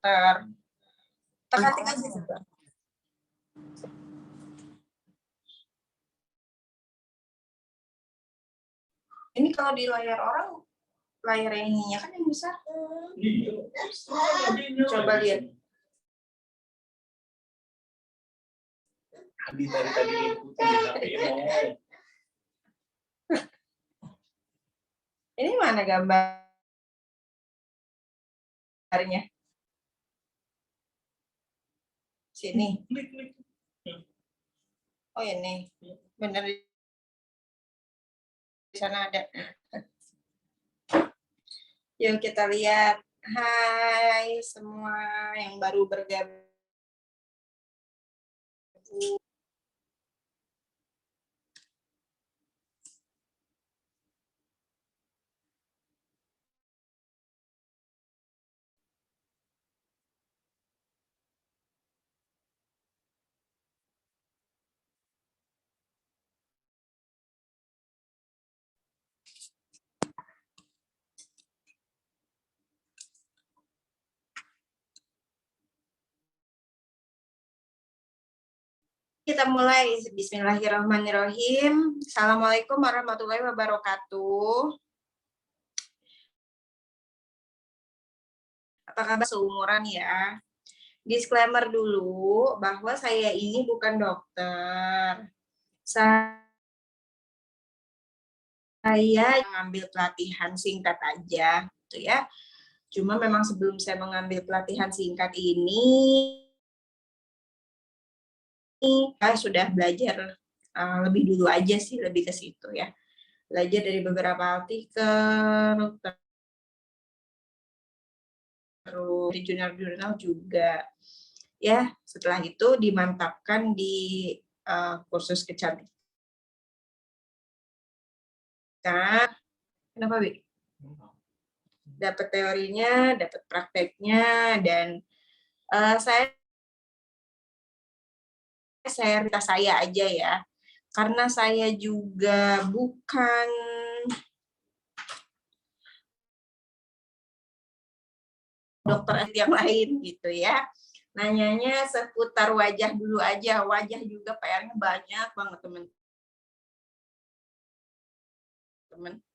dokter. Tekan-tekan aja juga. Ini kalau di layar orang, layar yang ininya kan yang besar. Coba lihat. Tadi Ini mana gambarnya? Sini. Oh ini. Bener di sana ada. Yuk kita lihat. Hai semua yang baru bergabung. Kita mulai. Bismillahirrahmanirrahim. Assalamualaikum warahmatullahi wabarakatuh. Apa kabar seumuran ya? Disclaimer dulu bahwa saya ini bukan dokter. Saya mengambil pelatihan singkat aja, gitu ya. Cuma memang sebelum saya mengambil pelatihan singkat ini, saya sudah belajar lebih dulu aja sih, lebih ke situ ya. Belajar dari beberapa artikel, terus di jurnal-jurnal juga. Ya, setelah itu dimantapkan di kursus kecantikan. Kenapa, Bi? Dapat teorinya, dapat prakteknya, dan saya cerita saya aja ya. Karena saya juga bukan dokter yang lain gitu ya. Nanyanya seputar wajah dulu aja. Wajah juga PR-nya banyak banget, teman-teman.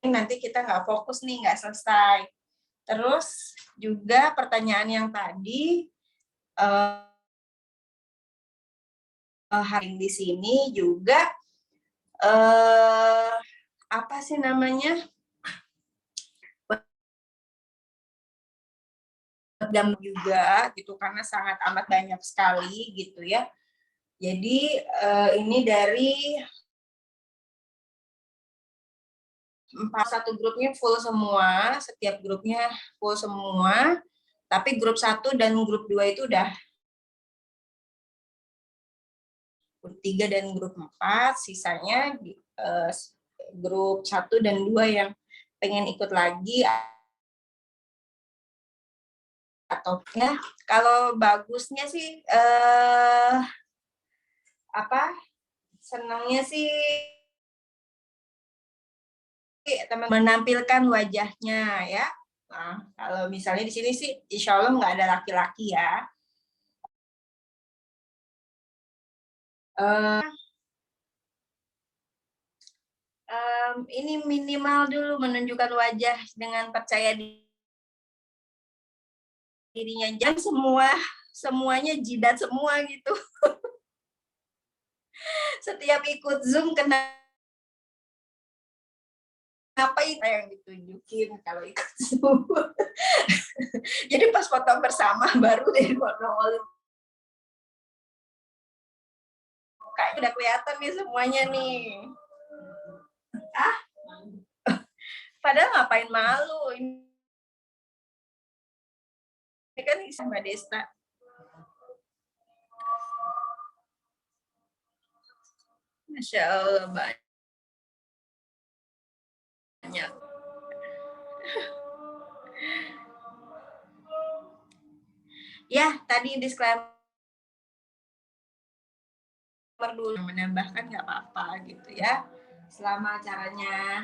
Nanti kita nggak fokus nih, nggak selesai. Terus juga pertanyaan yang tadi, hari di sini juga apa sih namanya, juga gitu, karena sangat amat banyak sekali gitu ya. Jadi ini dari satu grupnya full semua, setiap grupnya full semua, tapi grup 1 dan grup 2 itu udah, grup 3 dan grup 4, sisanya grup 1 dan 2 yang pengen ikut lagi. Atau ya, kalau bagusnya sih senangnya sih teman menampilkan wajahnya ya. Nah, kalau misalnya di sini sih insya Allah nggak ada laki-laki ya. Ini minimal dulu menunjukkan wajah dengan percaya dirinya, jangan semuanya jidat semua gitu. Setiap ikut Zoom kenapa itu yang ditunjukin kalau ikut Zoom. Jadi pas foto bersama baru deh foto kayaknya udah kelihatan nih semuanya nih. Padahal ngapain malu, ini kan sama Desta. Masya Allah, banyak. Ya, tadi disclaimer dulu, menambahkan nggak apa-apa gitu ya. Selama caranya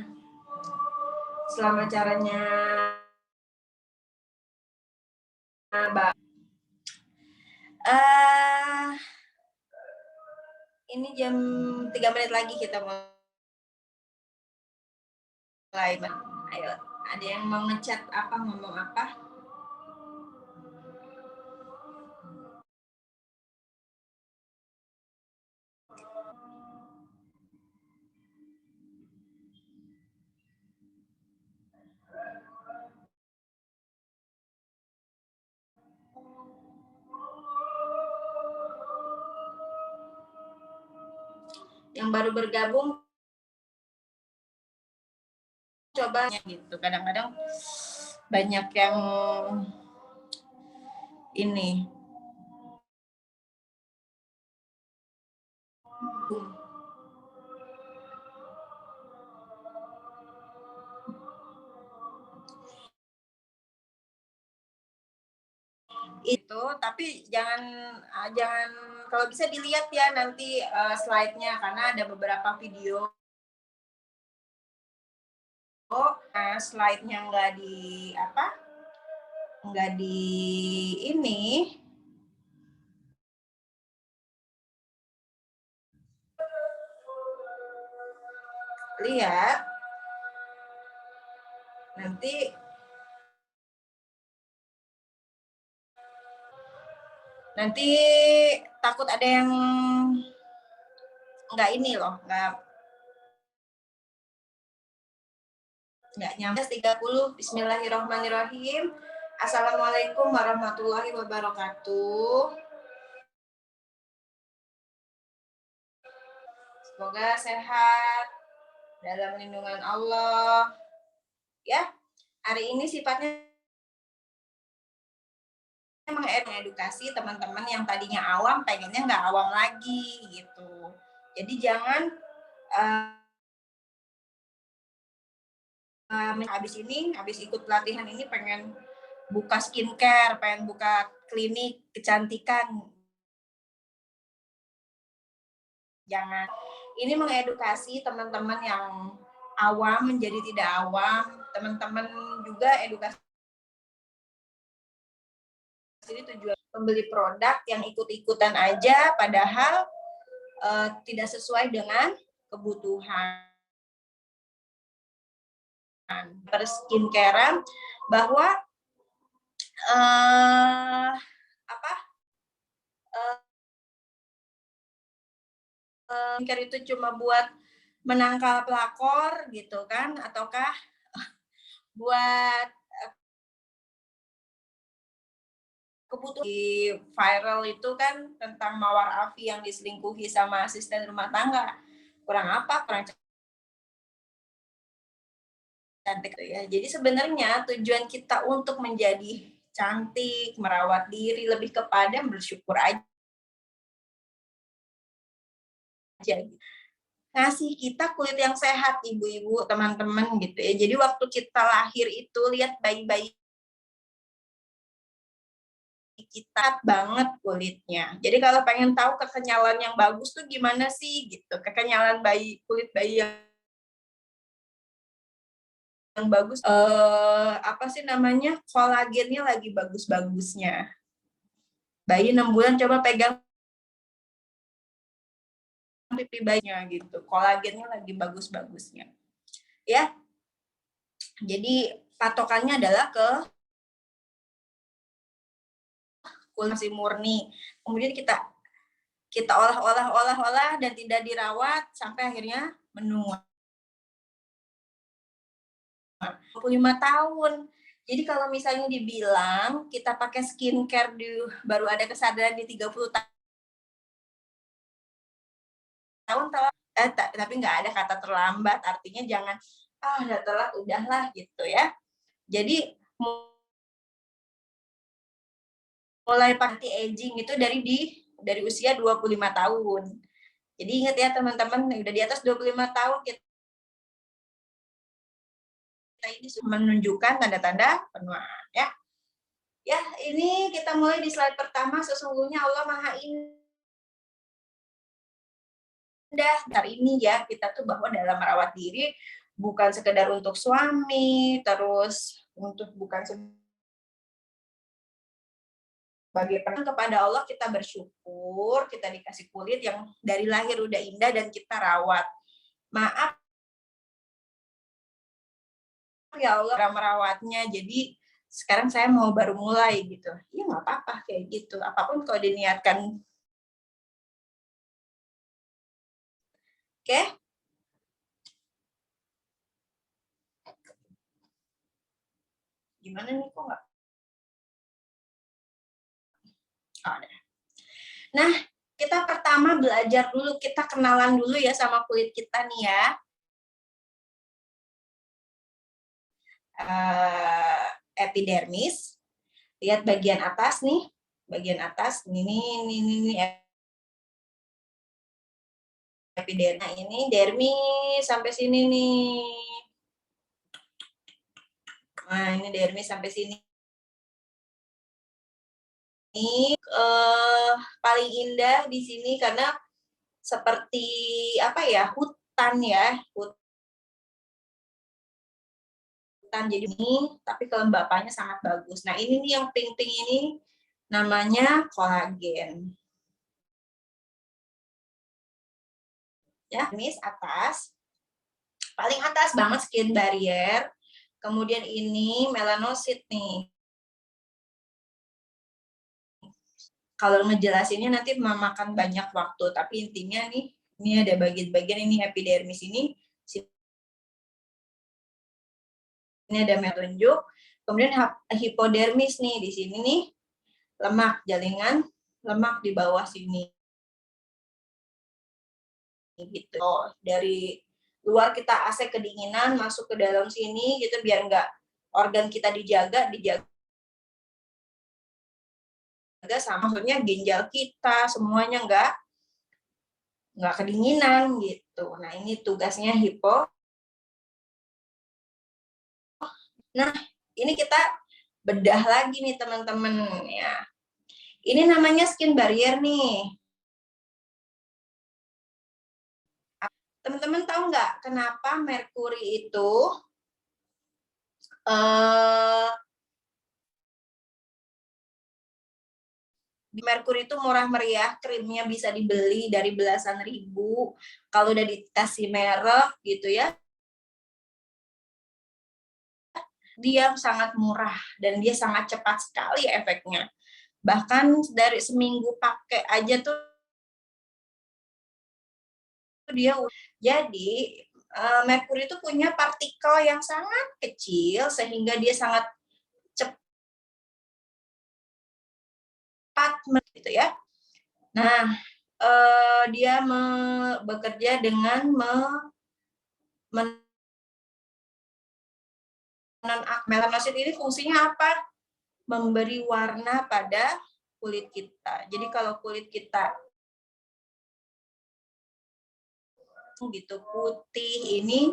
baik. Ini jam 3 menit lagi kita mulai. Ayo, ada yang mau ngechat apa, ngomong apa? Yang baru bergabung coba gitu. Kadang-kadang banyak yang ini itu, tapi jangan kalau bisa dilihat ya nanti slide-nya, karena ada beberapa video slide-nya nggak di ini, lihat nanti takut ada yang nggak ini loh, nggak nyampe 30. Bismillahirrahmanirrahim. Assalamualaikum warahmatullahi wabarakatuh. Semoga sehat dalam lindungan Allah. Ya, hari ini sifatnya mengedukasi teman-teman yang tadinya awam, pengennya nggak awam lagi gitu. Jadi jangan habis ikut pelatihan ini pengen buka skincare, pengen buka klinik kecantikan. Jangan. Ini mengedukasi teman-teman yang awam menjadi tidak awam, teman-teman juga edukasi. Jadi tujuan membeli produk yang ikut-ikutan aja, padahal tidak sesuai dengan kebutuhan. Perskincarean bahwa skincare itu cuma buat menangkal pelakor gitu kan, ataukah buat kebutuhan. Di viral itu kan tentang Mawar Afi yang diselingkuhi sama asisten rumah tangga, kurang cantik ya. Jadi sebenarnya tujuan kita untuk menjadi cantik, merawat diri lebih kepada bersyukur aja. Ngasih kita kulit yang sehat, ibu-ibu, teman-teman gitu ya. Jadi waktu kita lahir itu lihat bayi-bayi kita banget kulitnya. Jadi kalau pengen tahu kekenyalan yang bagus tuh gimana sih gitu. Kekenyalan kulit bayi yang bagus, apa sih namanya, kolagennya lagi bagus-bagusnya. Bayi 6 bulan coba pegang pipi bayinya gitu, kolagennya lagi bagus-bagusnya ya. Jadi patokannya adalah ke kulit murni, kemudian kita olah dan tidak dirawat sampai akhirnya menua 25 tahun. Jadi kalau misalnya dibilang kita pakai skincare baru ada kesadaran di 30 tahun, tapi nggak ada kata terlambat, artinya jangan udah telat, udahlah gitu ya. Jadi mulai anti aging itu dari usia 25 tahun. Jadi ingat ya teman-teman, udah di atas 25 tahun kita ini menunjukkan tanda-tanda penuaan ya. Ya, ini kita mulai di slide pertama. Sesungguhnya Allah Maha Indah. Hari ini ya kita tuh bahwa dalam merawat diri bukan sekedar untuk suami, terus bukan Sebagai kepada Allah kita bersyukur, kita dikasih kulit yang dari lahir udah indah dan kita rawat. Maaf ya Allah merawatnya, jadi sekarang saya mau baru mulai gitu. Ya nggak apa-apa kayak gitu. Apapun kalau diniatkan. Oke? Gimana nih kok nggak? Oh, nah, kita pertama belajar dulu, kita kenalan dulu ya sama kulit kita nih ya. Epidermis. Lihat bagian atas nih, bagian atas ini epidermis. Nah, ini dermis sampai sini nih. Nah, ini dermis sampai sini. Ini paling indah di sini karena seperti apa ya, hutan ya, hutan jadi ini, tapi kelembapannya sangat bagus. Nah, ini nih yang pink-pink ini namanya kolagen. Ya, dermis atas, paling atas banget skin barrier. Kemudian ini melanosit nih. Kalau ngejelasinnya nanti memakan banyak waktu, tapi intinya nih, ini ada bagian-bagian ini epidermis ini ada tunjuk, kemudian hipodermis nih di sini nih lemak, jaringan lemak di bawah sini. Gitu. Dari luar kita AC kedinginan masuk ke dalam sini gitu biar enggak organ kita dijaga sama, maksudnya ginjal kita semuanya enggak kedinginan gitu. Nah, ini tugasnya hipo. Nah, ini kita bedah lagi nih teman-teman ya. Ini namanya skin barrier nih. Teman-teman tahu nggak kenapa merkuri itu merkuri itu murah meriah, krimnya bisa dibeli dari belasan ribu. Kalau udah dikasih merek gitu ya, dia sangat murah dan dia sangat cepat sekali efeknya. Bahkan dari seminggu pakai aja tuh dia. Jadi merkuri itu punya partikel yang sangat kecil sehingga dia sangat cepat gitu ya. Nah, dia bekerja dengan melanosit ini fungsinya apa? Memberi warna pada kulit kita. Jadi kalau kulit kita gitu putih, ini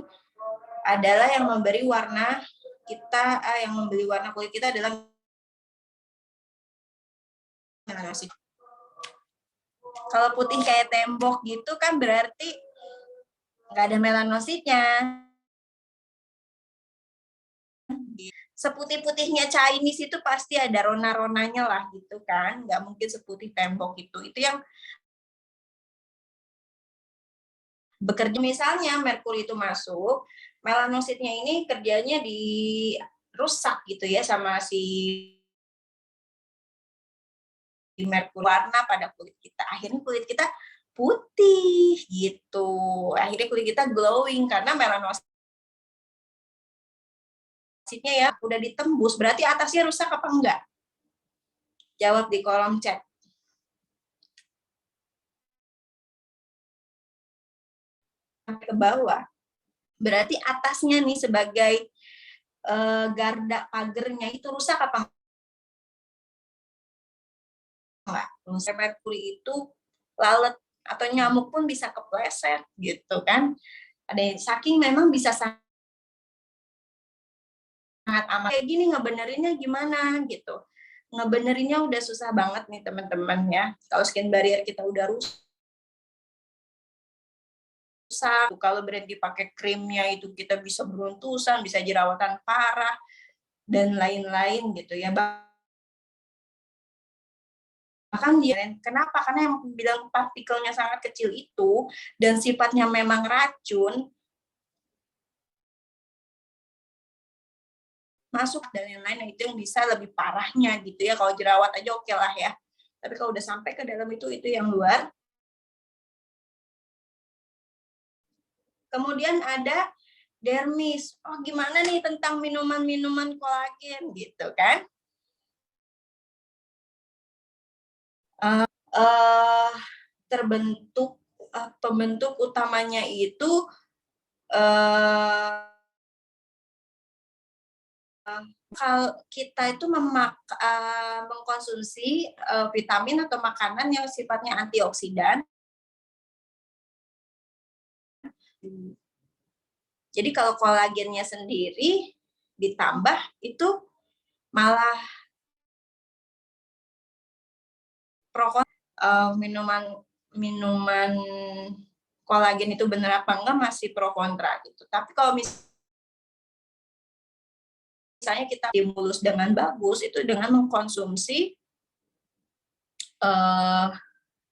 adalah yang memberi warna kita, yang memberi warna kulit kita adalah melanosit. Kalau putih kayak tembok gitu kan berarti nggak ada melanositnya. Seputih-putihnya Chinese itu pasti ada rona-ronanya lah gitu kan, nggak mungkin seputih tembok itu yang bekerja. Misalnya merkuri itu masuk, melanositnya ini kerjanya dirusak gitu ya sama si merkuri, warna pada kulit kita, akhirnya kulit kita putih gitu, akhirnya kulit kita glowing karena melanositnya ya udah ditembus. Berarti atasnya rusak apa enggak? Jawab di kolom chat. Ke bawah, berarti atasnya nih sebagai garda pagernya itu rusak apa enggak? Merkuri itu lalat atau nyamuk pun bisa kepleset gitu kan. Ada saking memang bisa sangat amat. Kayak gini ngebenerinnya gimana gitu. Ngebenerinnya udah susah banget nih teman-teman ya. Kalau skin barrier kita udah rusak, kalau berhenti pakai krimnya itu kita bisa beruntusan, bisa jerawatan parah dan lain-lain gitu ya. Bahkan dia, kenapa? Karena yang bilang partikelnya sangat kecil itu dan sifatnya memang racun, masuk dan lain-lain, nah itu yang bisa lebih parahnya gitu ya. Kalau jerawat aja oke lah ya, tapi kalau udah sampai ke dalam itu yang luar. Kemudian ada dermis. Oh, gimana nih tentang minuman-minuman kolagen gitu kan? Uh, terbentuk pembentuk utamanya itu kalau kita itu mengkonsumsi vitamin atau makanan yang sifatnya antioksidan. Jadi kalau kolagennya sendiri ditambah itu malah minuman kolagen itu benar apa enggak masih pro kontra gitu. Tapi kalau misalnya kita stimulus dengan bagus itu dengan mengkonsumsi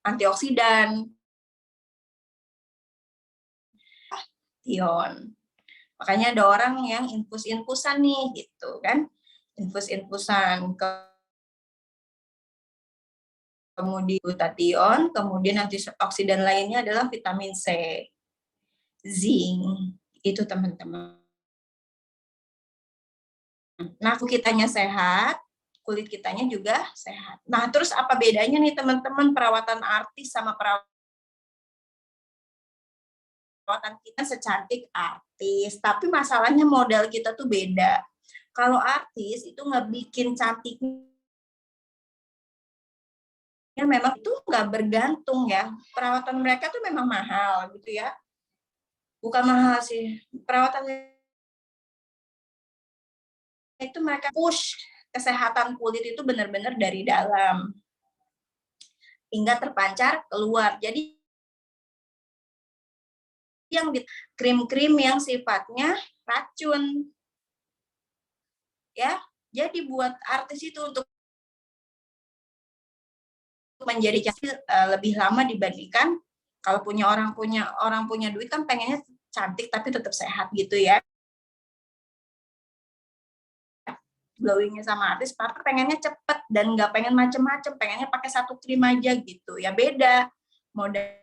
antioksidan, ion. Makanya ada orang yang infus-infusan nih gitu kan, infus-infusan. Kemudian glutathione, kemudian antioksidan lainnya adalah vitamin C, zinc, itu teman-teman. Nah, kitanya sehat, kulit kitanya juga sehat. Nah, terus apa bedanya nih teman-teman perawatan artis sama perawatan kita secantik artis, tapi masalahnya modal kita tuh beda. Kalau artis itu nggak bikin cantiknya, memang itu nggak bergantung ya. Perawatan mereka tuh memang mahal gitu ya. Bukan mahal sih, perawatan itu mereka push kesehatan kulit itu benar-benar dari dalam hingga terpancar keluar. Jadi yang di krim-krim yang sifatnya racun ya. Jadi buat artis itu untuk menjadi cantik lebih lama dibandingkan kalau orang punya duit kan pengennya cantik tapi tetap sehat gitu ya. Glowingnya sama artis, tapi pengennya cepet dan nggak pengen macem-macem, pengennya pakai satu krim aja gitu. Ya beda modelnya,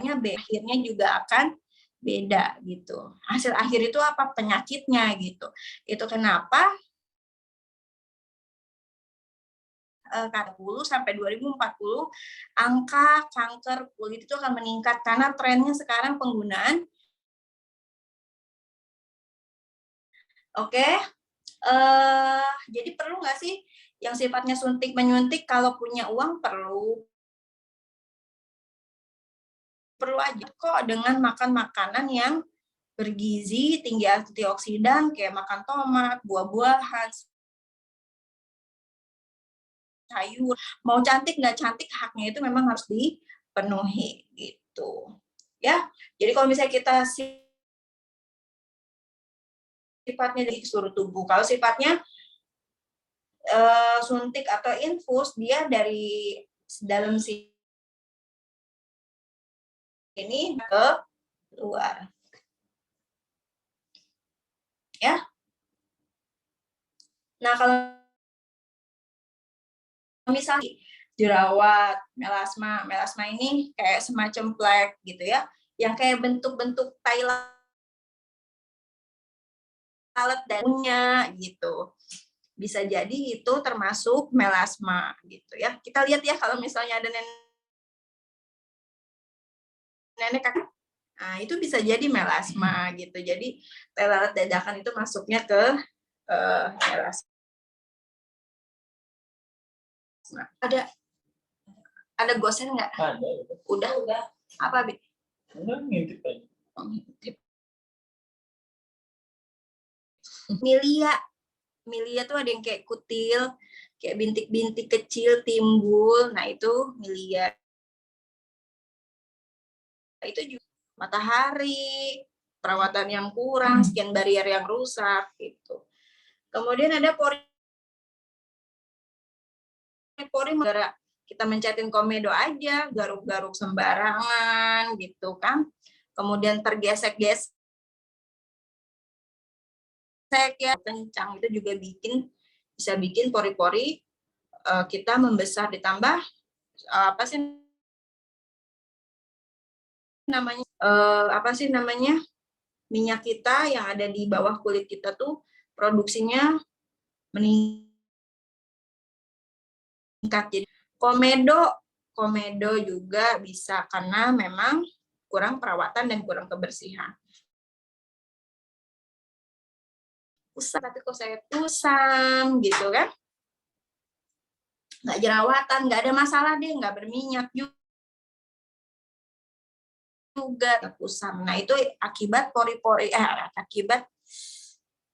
akhirnya juga akan beda gitu. Hasil akhir itu apa? Penyakitnya gitu. Itu kenapa 40 sampai 2040 angka kanker kulit itu akan meningkat karena trennya sekarang penggunaan. Oke, jadi perlu nggak sih yang sifatnya suntik menyuntik? Kalau punya uang perlu aja kok dengan makan makanan yang bergizi, tinggi antioksidan, kayak makan tomat, buah-buahan, sayur. Mau cantik nggak cantik, haknya itu memang harus dipenuhi gitu. Ya, jadi kalau misalnya kita sifatnya di seluruh tubuh, kalau sifatnya suntik atau infus, dia dari dalam sini ke luar. Ya. Nah, kalau misalnya jerawat, melasma ini kayak semacam plek gitu ya, yang kayak bentuk-bentuk lalat daunnya gitu. Bisa jadi itu termasuk melasma gitu ya. Kita lihat ya kalau misalnya ada nenek kakak, nah itu bisa jadi melasma gitu. Jadi lalat dadakan itu masuknya ke melasma. Ada gosen nggak? Ada. Udah. Apa, Bi? Udah ngintip aja. Milia tuh ada yang kayak kutil, kayak bintik-bintik kecil timbul. Nah, itu milia. Itu juga matahari, perawatan yang kurang, skin barrier yang rusak gitu. Kemudian ada pori gara kita mencetin komedo aja, garuk-garuk sembarangan gitu kan. Kemudian tergesek-gesek ya kencang, itu juga bisa bikin pori-pori kita membesar, ditambah apa sih namanya minyak kita yang ada di bawah kulit kita tuh produksinya meningkat. Jadi komedo juga bisa karena memang kurang perawatan dan kurang kebersihan. Tapi kok saya kusam gitu kan, nggak jerawatan, nggak ada masalah deh, nggak berminyak juga kusam. Nah itu akibat akibat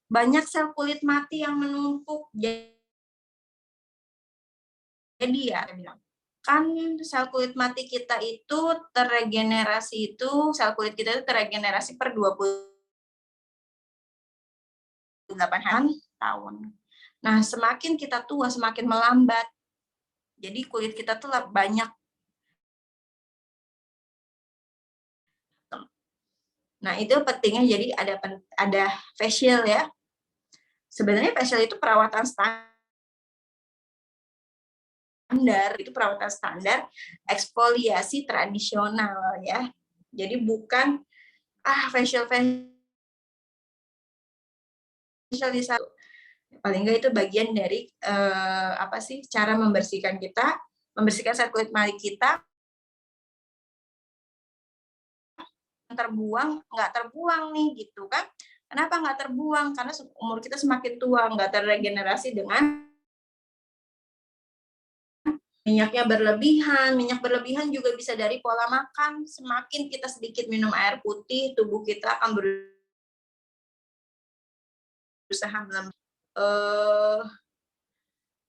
banyak sel kulit mati yang menumpuk. Jadi ya bilang kan sel kulit mati kita itu terregenerasi, itu sel kulit kita itu terregenerasi per 28 tahun. Nah, semakin kita tua, semakin melambat. Jadi kulit kita tuh banyak. Nah, itu pentingnya jadi ada facial ya. Sebenarnya facial itu perawatan standar, eksfoliasi tradisional ya. Jadi bukan facial paling enggak itu bagian dari cara membersihkan sel kulit mati kita. Nggak terbuang nih gitu kan. Kenapa nggak terbuang? Karena umur kita semakin tua, nggak terregenerasi dengan minyaknya berlebihan. Minyak berlebihan juga bisa dari pola makan. Semakin kita sedikit minum air putih, tubuh kita akan berusaha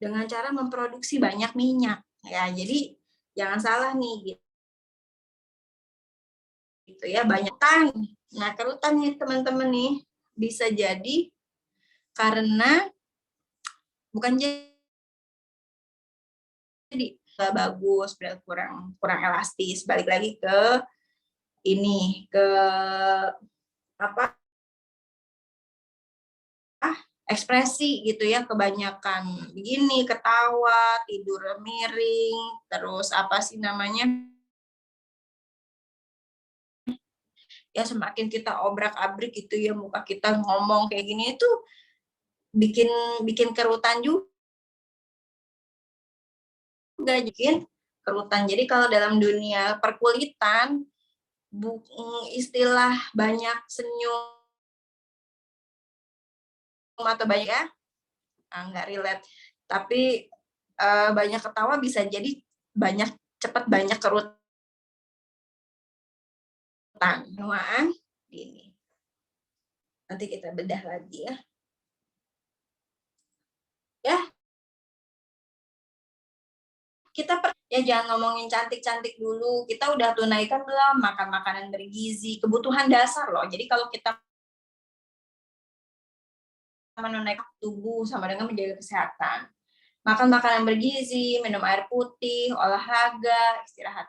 dengan cara memproduksi banyak minyak. Ya, jadi jangan salah nih gitu ya, banyak kerutan. Nah, kerutan nih teman-teman nih bisa jadi karena bukan jadi nggak bagus, kurang elastis. Balik lagi ke ekspresi gitu ya, kebanyakan begini, ketawa, tidur miring, terus ya semakin kita obrak-abrik gitu ya, muka kita ngomong kayak gini itu bikin kerutan juga, bikin kerutan. Jadi kalau dalam dunia perkulitan, istilah banyak senyum atau banyak ya, nggak relate, tapi banyak ketawa bisa jadi cepat banyak kerutan. Penuaan ini nanti kita bedah lagi ya kita ya jangan ngomongin cantik-cantik dulu, kita udah tunaikan belum makan makanan bergizi, kebutuhan dasar loh. Jadi kalau kita menunaikan tubuh sama dengan menjaga kesehatan, makan makanan bergizi, minum air putih, olahraga, istirahat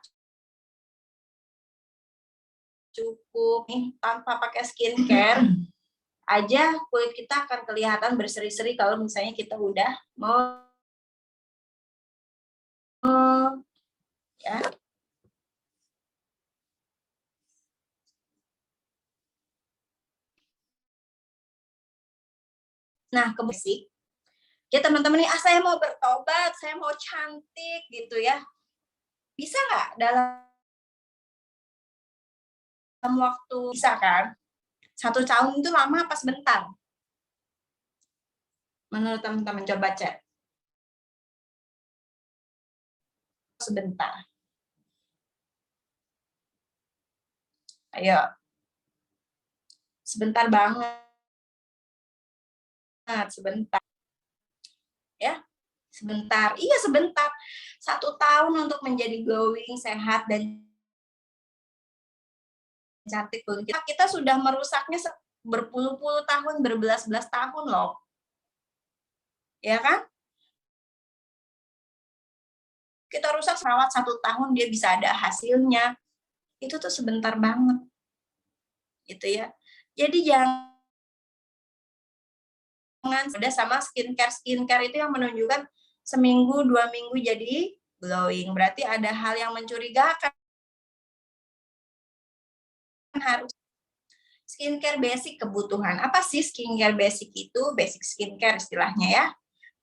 cukup nih, tanpa pakai skincare aja kulit kita akan kelihatan berseri-seri kalau misalnya kita udah mau ya. Nah, kebisik ya teman-teman nih, saya mau bertobat, saya mau cantik gitu ya, bisa nggak dalam waktu, bisa kan? 1 tahun itu lama apa sebentar? Menurut teman-teman coba cek. Sebentar. Ayo. Sebentar banget. Sebentar. Ya. Sebentar. Iya sebentar. 1 tahun untuk menjadi glowing, sehat, dan cantik kulit kita sudah merusaknya berpuluh-puluh tahun, berbelas-belas tahun loh. Ya kan? Kita rusak rawat 1 tahun dia bisa ada hasilnya. Itu tuh sebentar banget. Gitu ya. Jadi jangan udah sama skincare itu yang menunjukkan seminggu 2 minggu jadi glowing, berarti ada hal yang mencurigakan. Harus skincare basic kebutuhan. Apa sih skincare basic itu? Basic skincare istilahnya ya.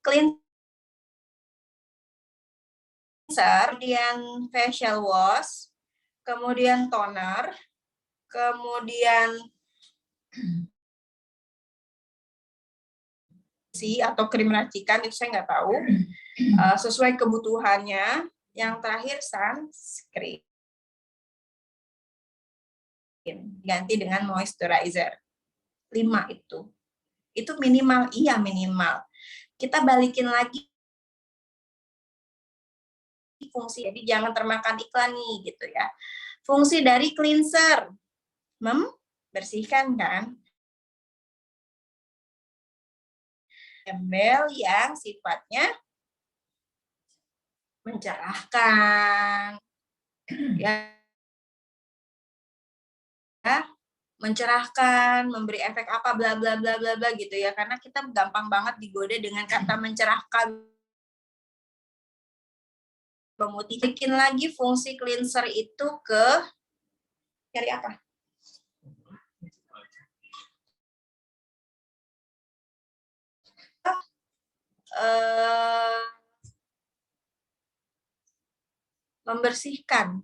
Cleanser, kemudian facial wash, kemudian toner, kemudian atau krim racikan, itu saya nggak tahu. Sesuai kebutuhannya. Yang terakhir sunscreen. Ganti dengan moisturizer. 5 itu. Itu minimal, iya minimal. Kita balikin lagi fungsi, jadi jangan termakan iklan nih gitu ya. Fungsi dari cleanser, membersihkan kan. Embel yang sifatnya mencerahkan, ya, mencerahkan, memberi efek apa bla bla bla bla bla gitu ya, karena kita gampang banget digoda dengan kata mencerahkan, memutih. Bikin lagi fungsi cleanser itu ke cari apa? Membersihkan.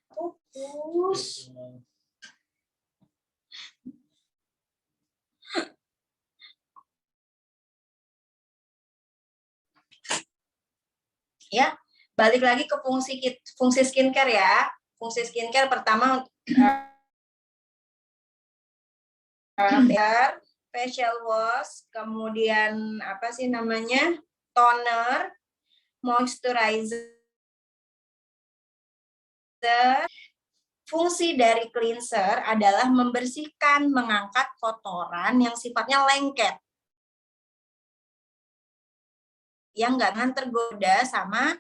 Fokus. Ya, balik lagi ke fungsi skincare ya. Fungsi skincare pertama facial wash, kemudian apa sih namanya? Toner, moisturizer. Fungsi dari cleanser adalah membersihkan, mengangkat kotoran yang sifatnya lengket. Yang nggak tergoda sama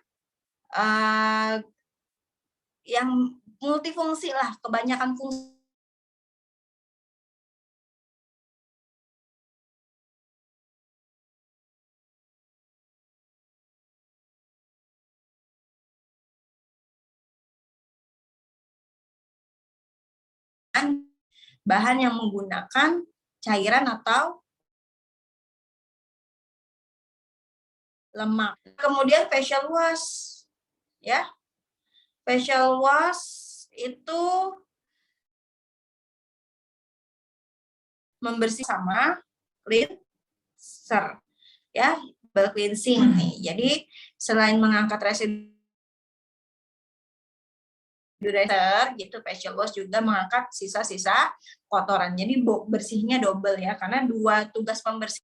yang multifungsi lah, kebanyakan fungsi. Bahan yang menggunakan cairan atau lemak. Kemudian facial wash, ya. Facial wash itu membersih sama cleanser, ya, double cleansing nih. Jadi selain mengangkat residu gitu, facial wash juga mengangkat sisa-sisa kotoran. Jadi bersihnya double ya, karena 2 tugas pembersih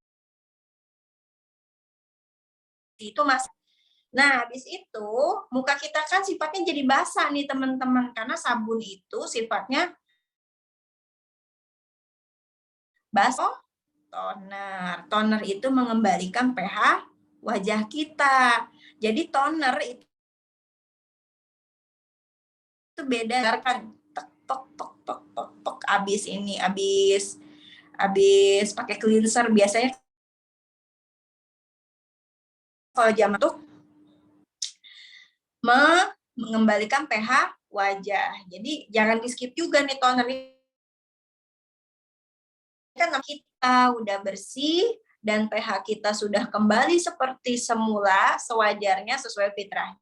itu mas. Nah, habis itu muka kita kan sifatnya jadi basah nih teman-teman, karena sabun itu sifatnya basah. Toner itu mengembalikan pH wajah kita. Jadi toner itu beda kan, tok abis pakai cleanser biasanya kalau jam itu mengembalikan pH wajah. Jadi jangan di skip juga nih toner ini. Kan kita udah bersih dan pH kita sudah kembali seperti semula, sewajarnya sesuai fitrahnya.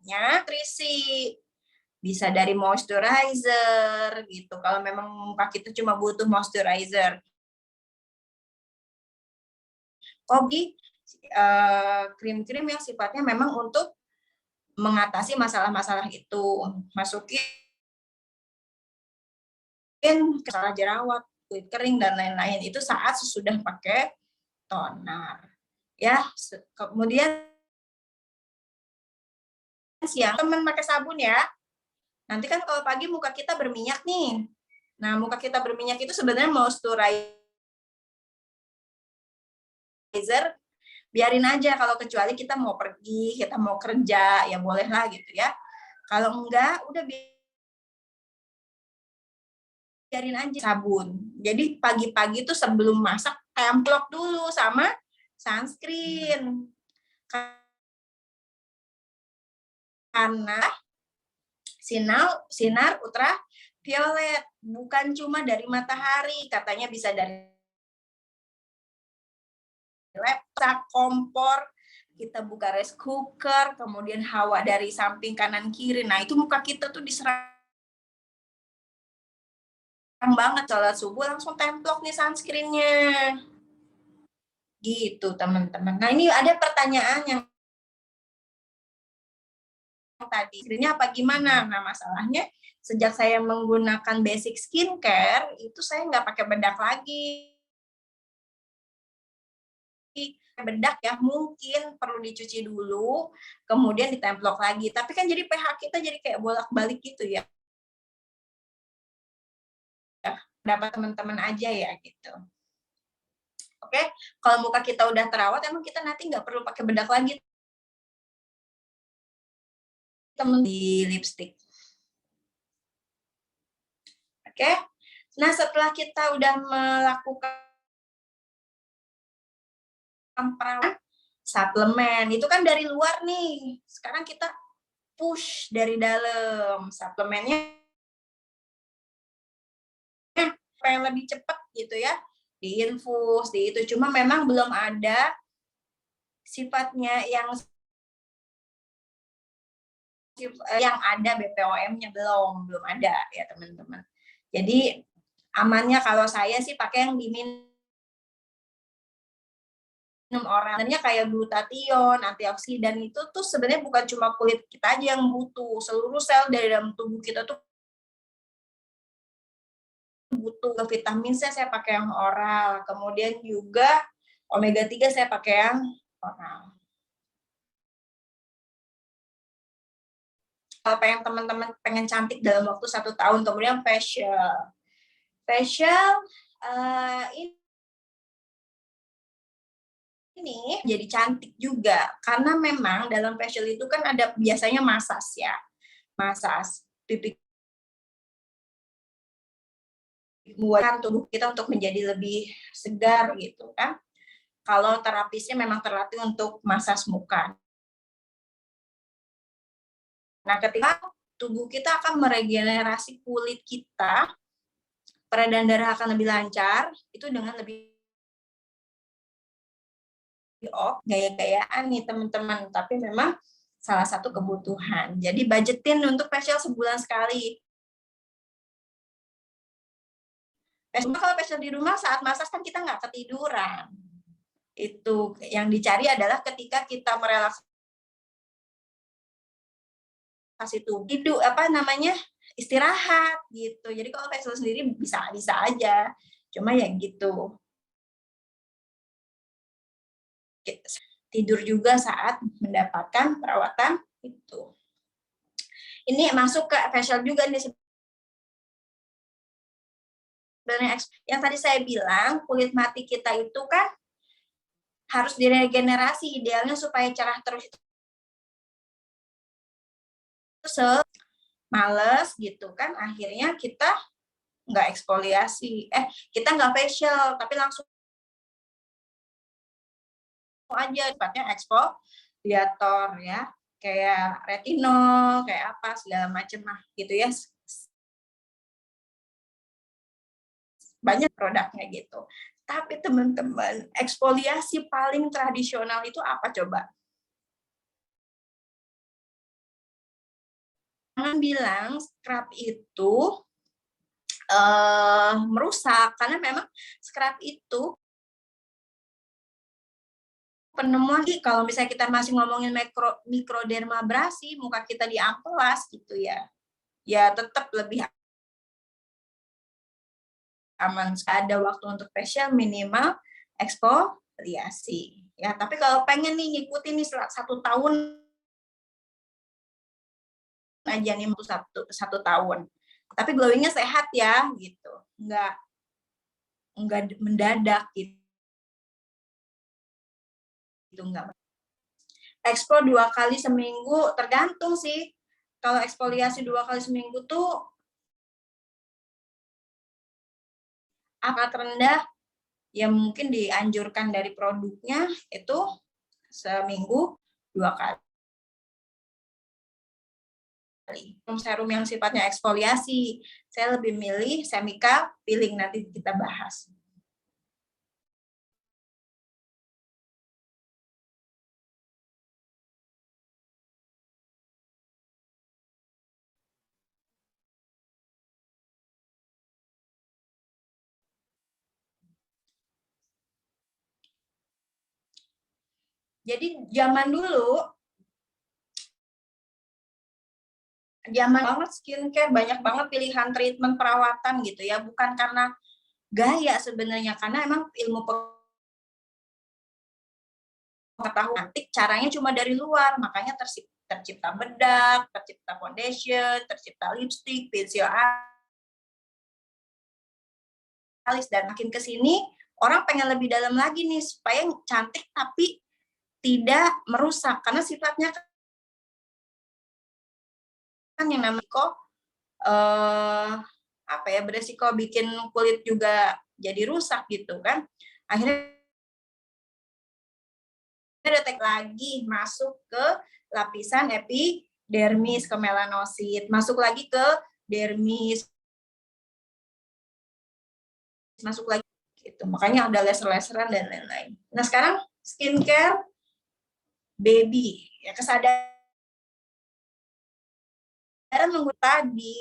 Nutrisi bisa dari moisturizer gitu. Kalau memang muka kita cuma butuh moisturizer. Kobi krim-krim yang sifatnya memang untuk mengatasi masalah-masalah itu. Masukin masalah jerawat, kulit kering dan lain-lain itu saat sesudah pakai toner. Ya, kemudian siang teman pakai sabun ya. Nanti kan kalau pagi muka kita berminyak nih. Nah, muka kita berminyak itu sebenarnya moisturizer sanitizer, biarin aja. Kalau kecuali kita mau pergi, kita mau kerja, ya bolehlah gitu ya. Kalau enggak, udah biarin aja sabun. Jadi pagi-pagi tuh sebelum masak, templok dulu sama sunscreen. Karena sinar ultraviolet bukan cuma dari matahari, katanya bisa dari laptop, kompor, kita buka rice cooker, kemudian hawa dari samping kanan kiri. Nah, itu muka kita tuh diserang banget. Sholat subuh langsung templok nih sunscreen-nya. Gitu, teman-teman. Nah, ini ada pertanyaan yang tadi, screen-nya apa gimana? Nah, masalahnya sejak saya menggunakan basic skincare, itu saya nggak pakai bedak lagi. Bedak ya mungkin perlu dicuci dulu, kemudian ditemplok lagi. Tapi kan jadi pH kita jadi kayak bolak-balik gitu ya. Dapat teman-teman aja ya gitu. Oke, kalau muka kita udah terawat, emang kita nanti nggak perlu pakai bedak lagi. Temen di lipstick. Oke, nah setelah kita udah melakukan perawatan, suplemen itu kan dari luar nih. Sekarang kita push dari dalam. Suplemennya yang lebih cepat gitu ya, diinfus, di itu. Cuma memang belum ada sifatnya yang ada BPOM-nya belum ada ya teman-teman. Jadi amannya kalau saya sih pakai yang diminum orang. Sebenarnya kayak glutathione, antioksidan itu tuh sebenarnya bukan cuma kulit kita aja yang butuh, seluruh sel dari dalam tubuh kita tuh butuh. Vitamin C saya pakai yang oral, kemudian juga omega 3 saya pakai yang oral. Kalau pengen teman-teman pengen cantik dalam waktu 1 tahun, kemudian facial ini jadi cantik juga, karena memang dalam facial itu kan ada biasanya masas ya, masas pipi buat tubuh kita untuk menjadi lebih segar gitu kan. Kalau terapisnya memang terlatih untuk masas muka. Nah, ketika tubuh kita akan meregenerasi kulit kita, peredaran darah akan lebih lancar, itu dengan lebih gaya-gayaan nih teman-teman, tapi memang salah satu kebutuhan. Jadi budgetin untuk facial sebulan sekali. Kalau facial di rumah saat masak kan kita nggak ketiduran. Itu yang dicari adalah ketika kita merelaksasi tubuh, tidur istirahat gitu. Jadi kalau facial sendiri bisa aja, cuma ya gitu. Tidur juga saat mendapatkan perawatan itu. Ini masuk ke facial juga nih sebenarnya. Yang tadi saya bilang kulit mati kita itu kan harus diregenerasi, idealnya supaya cerah terus itu males gitu kan, akhirnya kita nggak eksfoliasi, kita nggak facial tapi langsung aja sifatnya eksfoliator ya, kayak retinol, kayak apa segala macam gitu ya, banyak produknya gitu. Tapi teman-teman, eksfoliasi paling tradisional itu apa coba? Jangan bilang scrub itu merusak, karena memang scrub itu penemuan kalau misalnya kita masih ngomongin mikrodermabrasi, muka kita diamplas gitu ya, ya tetap lebih aman. Ada waktu untuk facial minimal eksfoliasi ya. Tapi kalau pengen nih ngikutin nih 1 tahun aja nih, satu tahun, tapi glowingnya sehat ya gitu, nggak mendadak gitu. gitu, nggak. Explore 2 kali seminggu, tergantung sih. Kalau eksfoliasi 2 kali seminggu tuh akan rendah, ya mungkin dianjurkan dari produknya itu seminggu 2 kali. Serum yang sifatnya eksfoliasi, saya lebih milih chemical peeling, nanti kita bahas. Jadi zaman banget skincare, banyak banget pilihan treatment perawatan gitu ya, bukan karena gaya sebenarnya, karena emang ilmu pengetahuan antik caranya cuma dari luar, makanya tercipta bedak, tercipta foundation, tercipta lipstick, pensil alis, dan makin ke sini orang pengen lebih dalam lagi nih supaya cantik tapi tidak merusak, karena sifatnya kan yang namanya kok beresiko bikin kulit juga jadi rusak gitu kan. Akhirnya detek lagi masuk ke lapisan epidermis, ke melanosit, masuk lagi ke dermis, masuk lagi gitu. Makanya ada laser-laseran dan lain-lain. Nah, sekarang skincare baby, ya kesadaran di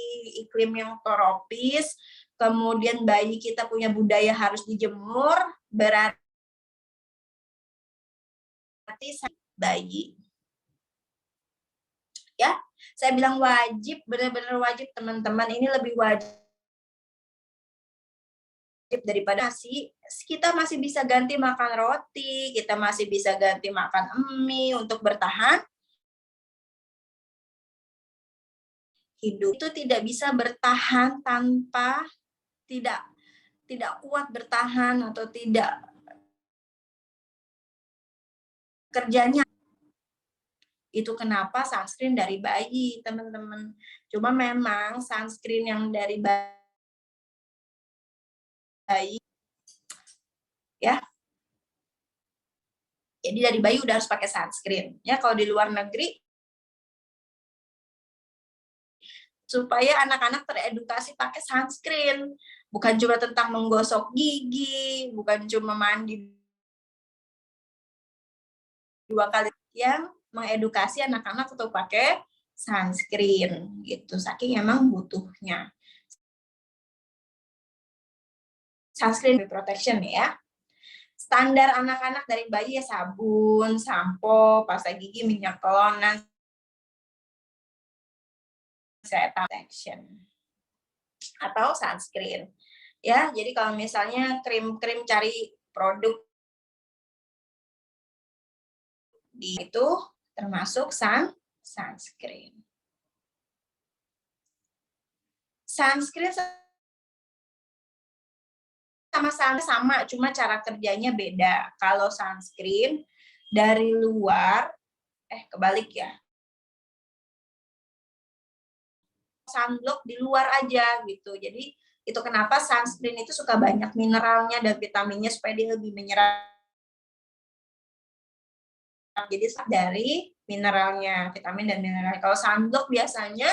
iklim yang tropis, kemudian bayi kita punya budaya harus dijemur, berarti bayi. Ya, saya bilang wajib, benar-benar wajib teman-teman, ini lebih wajib daripada nasi. Kita masih bisa ganti makan roti, kita masih bisa ganti makan mie untuk bertahan hidup. Itu tidak bisa bertahan tanpa tidak kuat bertahan atau tidak kerjanya. Itu kenapa sunscreen dari bayi, teman-teman. Cuma memang sunscreen yang dari bayi ya. Jadi dari bayi udah harus pakai sunscreen. Ya, kalau di luar negeri supaya anak-anak teredukasi pakai sunscreen, bukan cuma tentang menggosok gigi, bukan cuma mandi 2 kali, yang mengedukasi anak-anak untuk pakai sunscreen gitu, saking emang butuhnya. Sunscreen protection ya. Standar anak-anak dari bayi ya sabun, sampo, pasta gigi, minyak kelonan, protection atau sunscreen. Ya, jadi kalau misalnya krim-krim cari produk di itu termasuk sunscreen. Sunscreen sama, cuma cara kerjanya beda. Kalau sunscreen dari luar, kebalik ya. Sunblock di luar aja gitu. Jadi itu kenapa sunscreen itu suka banyak mineralnya dan vitaminnya supaya dia lebih menyerap. Jadi dari mineralnya, vitamin dan mineral. Kalau sunblock biasanya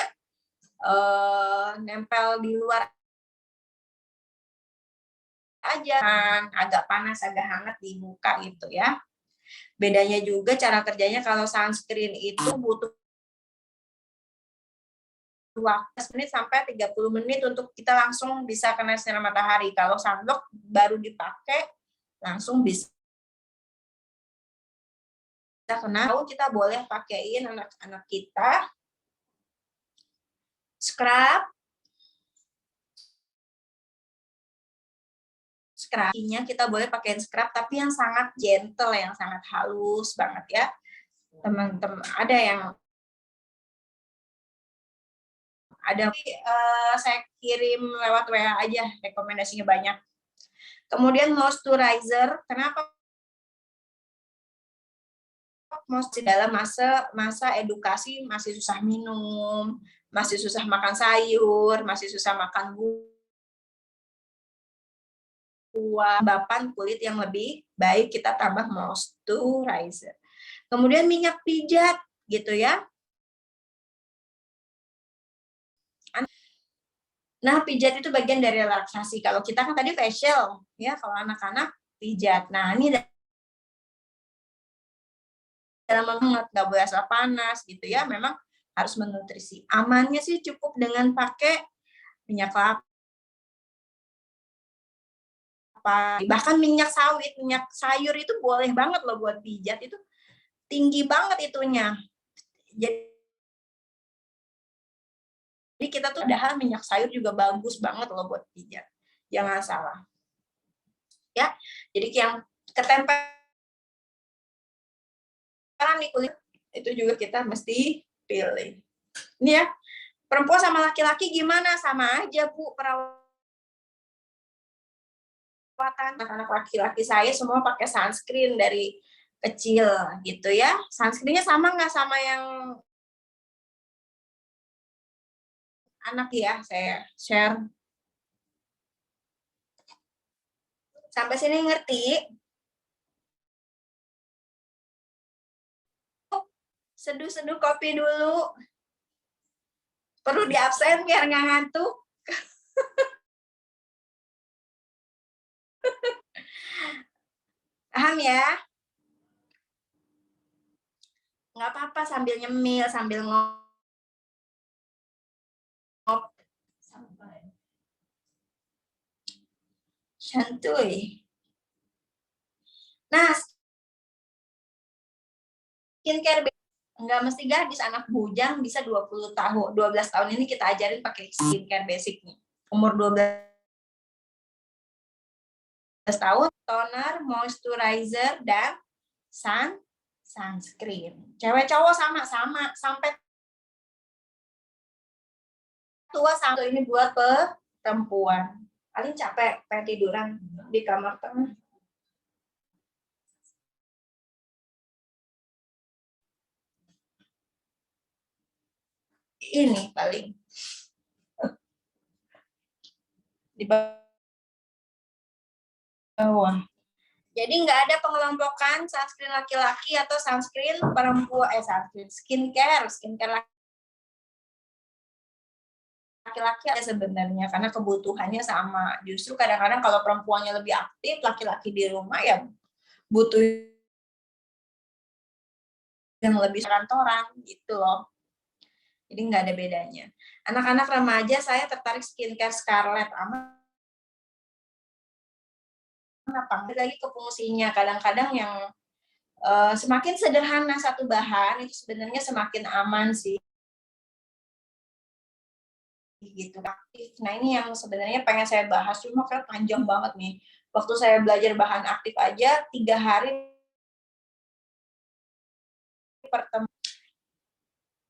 nempel di luar aja, agak panas, agak hangat di muka gitu ya. Bedanya juga cara kerjanya, kalau sunscreen itu butuh waktu 10 menit sampai 30 menit untuk kita langsung bisa kena sinar matahari. Kalau sunblock baru dipakai langsung bisa kena. Kita boleh pakaiin anak-anak kita scrub scrubnya, kita boleh pakai scrub tapi yang sangat gentle, yang sangat halus banget ya teman-teman. Ada saya kirim lewat WA aja, rekomendasinya banyak. Kemudian moisturizer, kenapa masih dalam masa edukasi, masih susah minum, masih susah makan sayur, masih susah makan buah, bapan kulit yang lebih baik kita tambah moisturizer. Kemudian minyak pijat gitu ya. Nah, pijat itu bagian dari relaksasi. Kalau kita kan tadi facial, ya. Kalau anak-anak pijat. Nah, ini dalam hangat, nggak boleh asal panas gitu ya. Memang harus menutrisi. Amannya sih cukup dengan pakai minyak kelapa, bahkan minyak sawit, minyak sayur itu boleh banget loh buat pijat. Itu tinggi banget itunya. Jadi kita tuh padahal minyak sayur juga bagus banget loh buat pijat. Jangan salah. Ya. Jadi yang ketempelan di kulit itu juga kita mesti pilih. Ini ya. Perempuan sama laki-laki gimana? Sama aja, Bu, perawatan. Anak-anak laki-laki saya semua pakai sunscreen dari kecil gitu ya. Sunscreennya sama nggak sama yang anak ya? Saya share. Sampai sini ngerti? Seduh-seduh kopi dulu. Perlu di absen biar nggak ngantuk. Paham ya? Nggak apa-apa sambil nyemil, sambil ngop. Santuy. Nah, skincare nggak mesti gadis, anak bujang bisa 20 tahun, 12 tahun ini kita ajarin pakai skincare basicnya. Umur 12 tahun, toner, moisturizer, dan sunscreen. Cewek cowok sama-sama, sampai tua sampai ini buat perempuan. Paling capek, pengen tiduran di kamar tengah. Ini paling di bawah. Jadi nggak ada pengelompokan sunscreen laki-laki atau sunscreen perempuan, sunscreen skincare laki-laki ada sebenarnya karena kebutuhannya sama. Justru kadang-kadang kalau perempuannya lebih aktif, laki-laki di rumah ya butuh yang lebih kantoran gitu loh. Jadi nggak ada bedanya. Anak-anak remaja saya tertarik skincare Scarlett aman apa lagi ke fungsinya. Kadang-kadang yang semakin sederhana satu bahan itu sebenarnya semakin aman sih. Gitu aktif. Nah ini yang sebenarnya pengen saya bahas cuma kan panjang banget nih. Waktu saya belajar bahan aktif aja 3 hari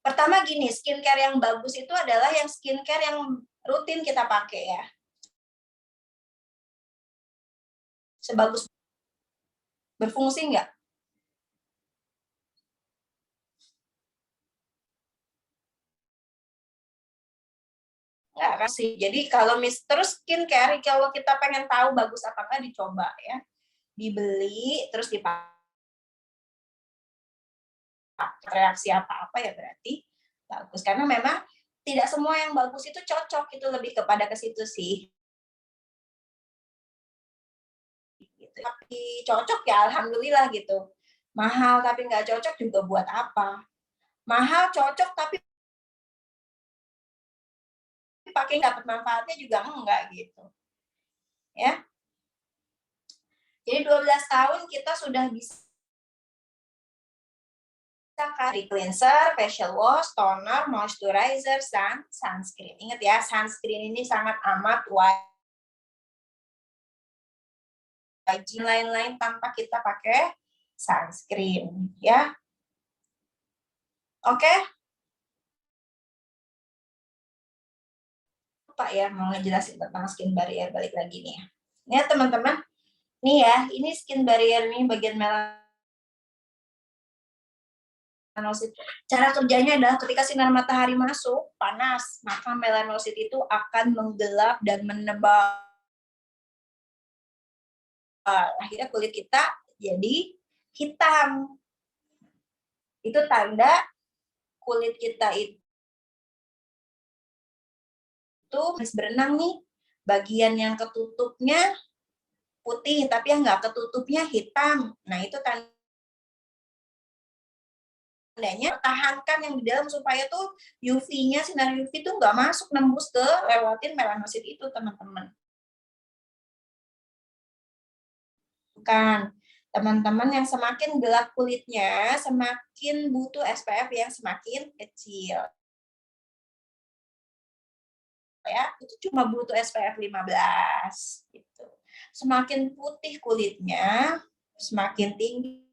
pertama gini, skincare yang bagus itu adalah yang skincare yang rutin kita pakai ya. Sebagus berfungsi nggak? Nggak kan sih. Jadi kalau terus skincare kalau kita pengen tahu bagus apakah dicoba ya. Dibeli terus dipakai reaksi apa-apa ya berarti bagus karena memang tidak semua yang bagus itu cocok, itu lebih kepada ke situ sih. Gitu. Tapi cocok ya alhamdulillah gitu. Mahal tapi nggak cocok juga buat apa? Mahal cocok tapi pakai dapat manfaatnya juga enggak gitu. Ya. Jadi 12 tahun kita sudah bisa cleanser, facial wash, toner, moisturizer, sunscreen. Ingat ya, sunscreen ini sangat amat wajib lain-lain tanpa kita pakai sunscreen ya. Oke? Lupa ya mau ngejelasin tentang skin barrier balik lagi nih ya. Ini teman-teman, nih ya, ini skin barrier nih bagian melanosit. Cara kerjanya adalah ketika sinar matahari masuk, panas, maka melanosit itu akan menggelap dan menebal. Akhirnya kulit kita jadi hitam. Itu tanda kulit kita itu berenang nih. Bagian yang ketutupnya putih, tapi yang nggak ketutupnya hitam. Nah, itu tandanya pertahankan yang di dalam supaya tuh UV-nya, sinar UV tuh nggak masuk nembus ke lewatin melanosit itu, teman-teman. Bukan. Teman-teman yang semakin gelap kulitnya, semakin butuh SPF yang semakin kecil. Ya, itu cuma butuh SPF 15 gitu. Semakin putih kulitnya, semakin tinggi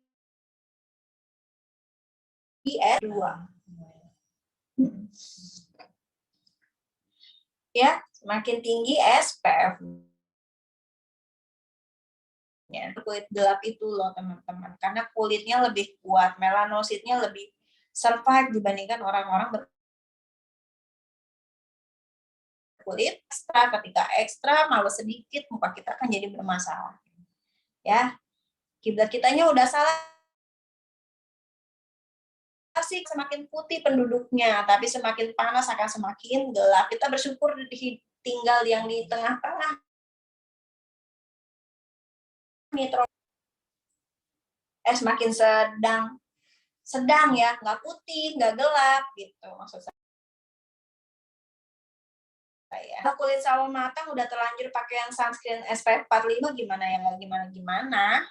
S2. Ya, semakin tinggi SPF. Ya, kulit gelap itu loh teman-teman, karena kulitnya lebih kuat, melanositnya lebih survive dibandingkan orang-orang berkulit ekstra. Ketika ekstra malah sedikit, muka kita akan jadi bermasalah. Ya, kiblat kitanya udah salah sih, semakin putih penduduknya, tapi semakin panas akan semakin gelap. Kita bersyukur tinggal yang di tengah-tengah. Semakin sedang ya, nggak putih, nggak gelap gitu maksud saya. Kalau kulit sawo matang udah terlanjur pakai yang sunscreen SPF 45, gimana yang nggak gimana-gimana?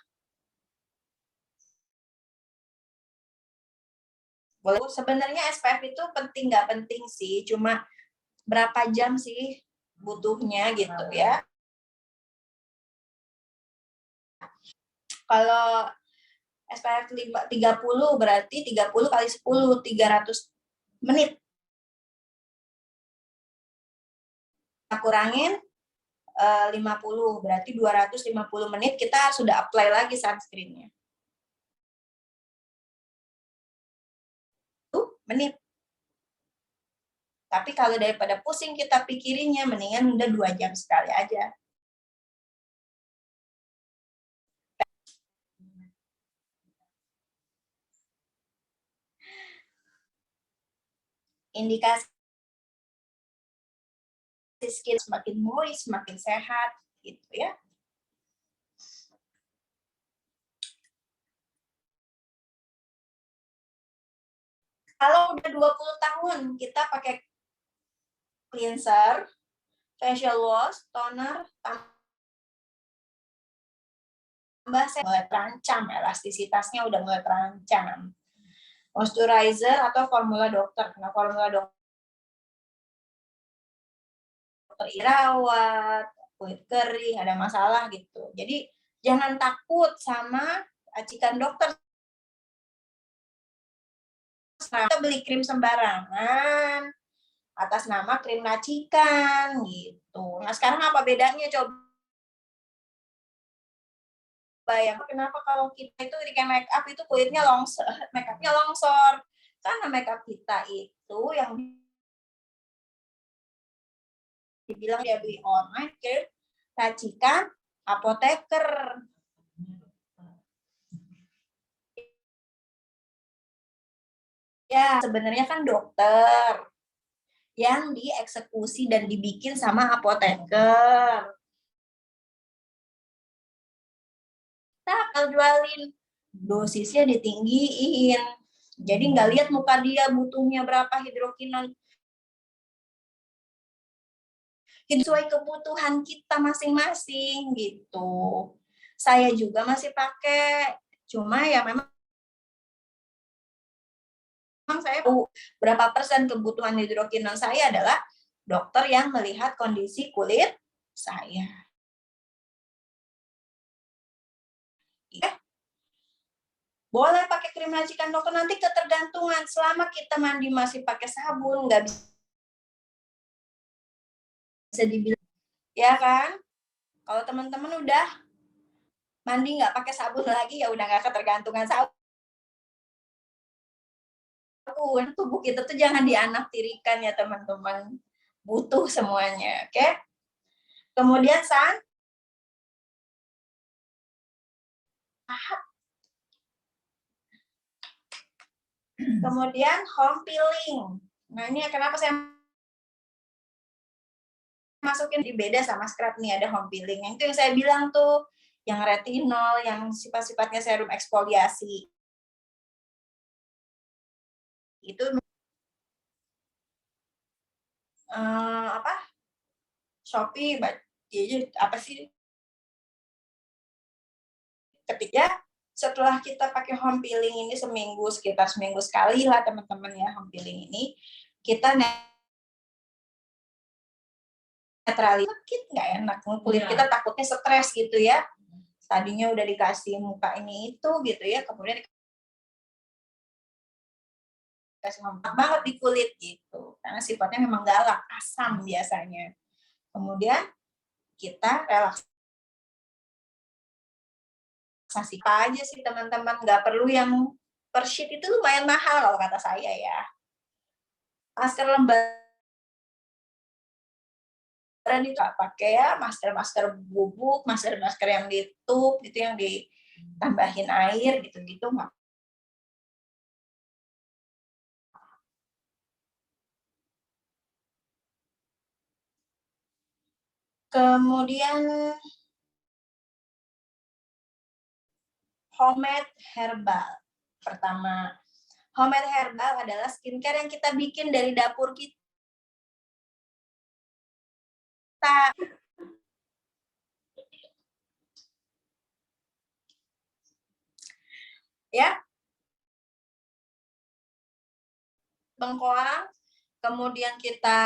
Boleh. Sebenarnya SPF itu penting nggak penting sih, cuma berapa jam sih butuhnya gitu ya. Kalau SPF 30 berarti 30 kali 10, 300 menit. Kita kurangin 50, berarti 250 menit kita sudah apply lagi sunscreen-nya. Menit. Tapi kalau daripada pusing kita pikirinnya, mendingan udah 2 jam sekali aja. Indikasi skin semakin moist, semakin sehat, gitu ya. Kalau udah 20 tahun, kita pakai cleanser, facial wash, toner, tambah mulai terancam, elastisitasnya udah mulai terancam. Moisturizer atau formula dokter, karena formula dokter jerawat, kulit kering, ada masalah gitu. Jadi jangan takut sama racikan dokter. Kita beli krim sembarangan atas nama krim racikan gitu. Nah, sekarang apa bedanya coba? Bayang kenapa kalau kita itu pakai make up itu kulitnya longsor, make upnya longsor. Karena make up kita itu yang dibilang dia beli online ke racikan apoteker. Ya, sebenarnya kan dokter yang dieksekusi dan dibikin sama apoteker. Kita kalau jualin dosisnya ditinggiin. Jadi nggak lihat muka dia butuhnya berapa hidrokinon. Sesuai kebutuhan kita masing-masing gitu. Saya juga masih pakai, cuma ya memang saya tahu berapa persen kebutuhan hidrokinon saya adalah dokter yang melihat kondisi kulit saya. Ya. Boleh pakai krim racikan dokter, nanti ketergantungan. Selama kita mandi masih pakai sabun, nggak bisa dibilang, ya kan? Kalau teman-teman udah mandi nggak pakai sabun lagi, ya udah nggak ketergantungan sabun. tubuh kita tuh jangan dianaktirikan ya teman-teman, butuh semuanya, oke? Kemudian kemudian home peeling. Nah ini kenapa saya masukin di beda sama scrub nih, ada home peeling. Yang itu yang saya bilang tuh, yang retinol, yang sifat-sifatnya serum eksfoliasi. Itu apa? Shopee, apa sih? Ketika setelah kita pakai home peeling ini sekitar seminggu sekali lah teman-teman ya, home peeling ini kita netralisir, nggak enak, kulit kita takutnya stres gitu ya, tadinya udah dikasih muka ini itu gitu ya, kemudian dikasih lembab banget di kulit gitu, karena sifatnya memang galak, asam biasanya. Kemudian kita relaksasi apa aja sih teman-teman, nggak perlu yang per sheet, itu lumayan mahal kalau kata saya ya. Masker lembaran itu pakai ya, masker bubuk, masker yang ditutup gitu, yang ditambahin air gitu-gitu. Kemudian homemade herbal. Pertama, homemade herbal adalah skincare yang kita bikin dari dapur kita. Ya, bengkoang, kemudian kita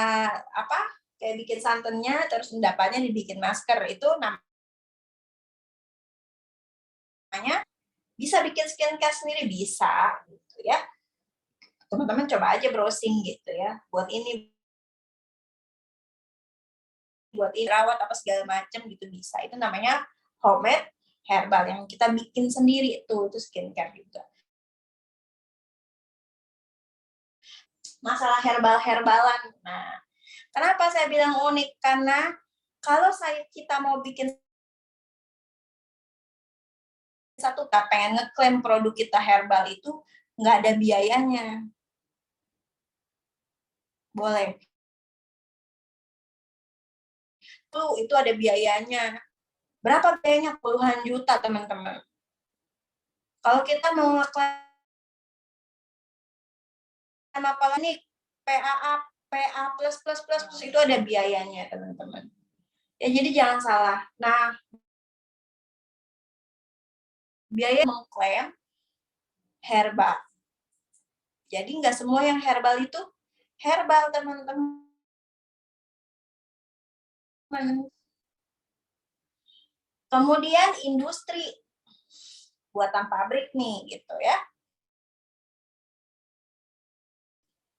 kayak bikin santannya, terus endapannya dibikin masker. Itu namanya bisa bikin skincare sendiri, bisa gitu ya. Teman-teman coba aja browsing gitu ya, buat ini rawat apa segala macam gitu, bisa. Itu namanya homemade herbal yang kita bikin sendiri, itu skincare juga. Masalah herbal-herbalan. Nah, kenapa saya bilang unik? Karena kalau kita mau bikin satu, pengen ngeklaim produk kita herbal, itu nggak ada biayanya. Boleh. Itu ada biayanya. Berapa biayanya? Puluhan juta, teman-teman. Kalau kita mau ngeklaim apa nih, PA plus itu ada biayanya, teman-teman. Ya, jadi jangan salah. Nah, biaya mengklaim herbal. Jadi nggak semua yang herbal itu herbal, teman-teman. Kemudian industri buatan pabrik nih gitu ya.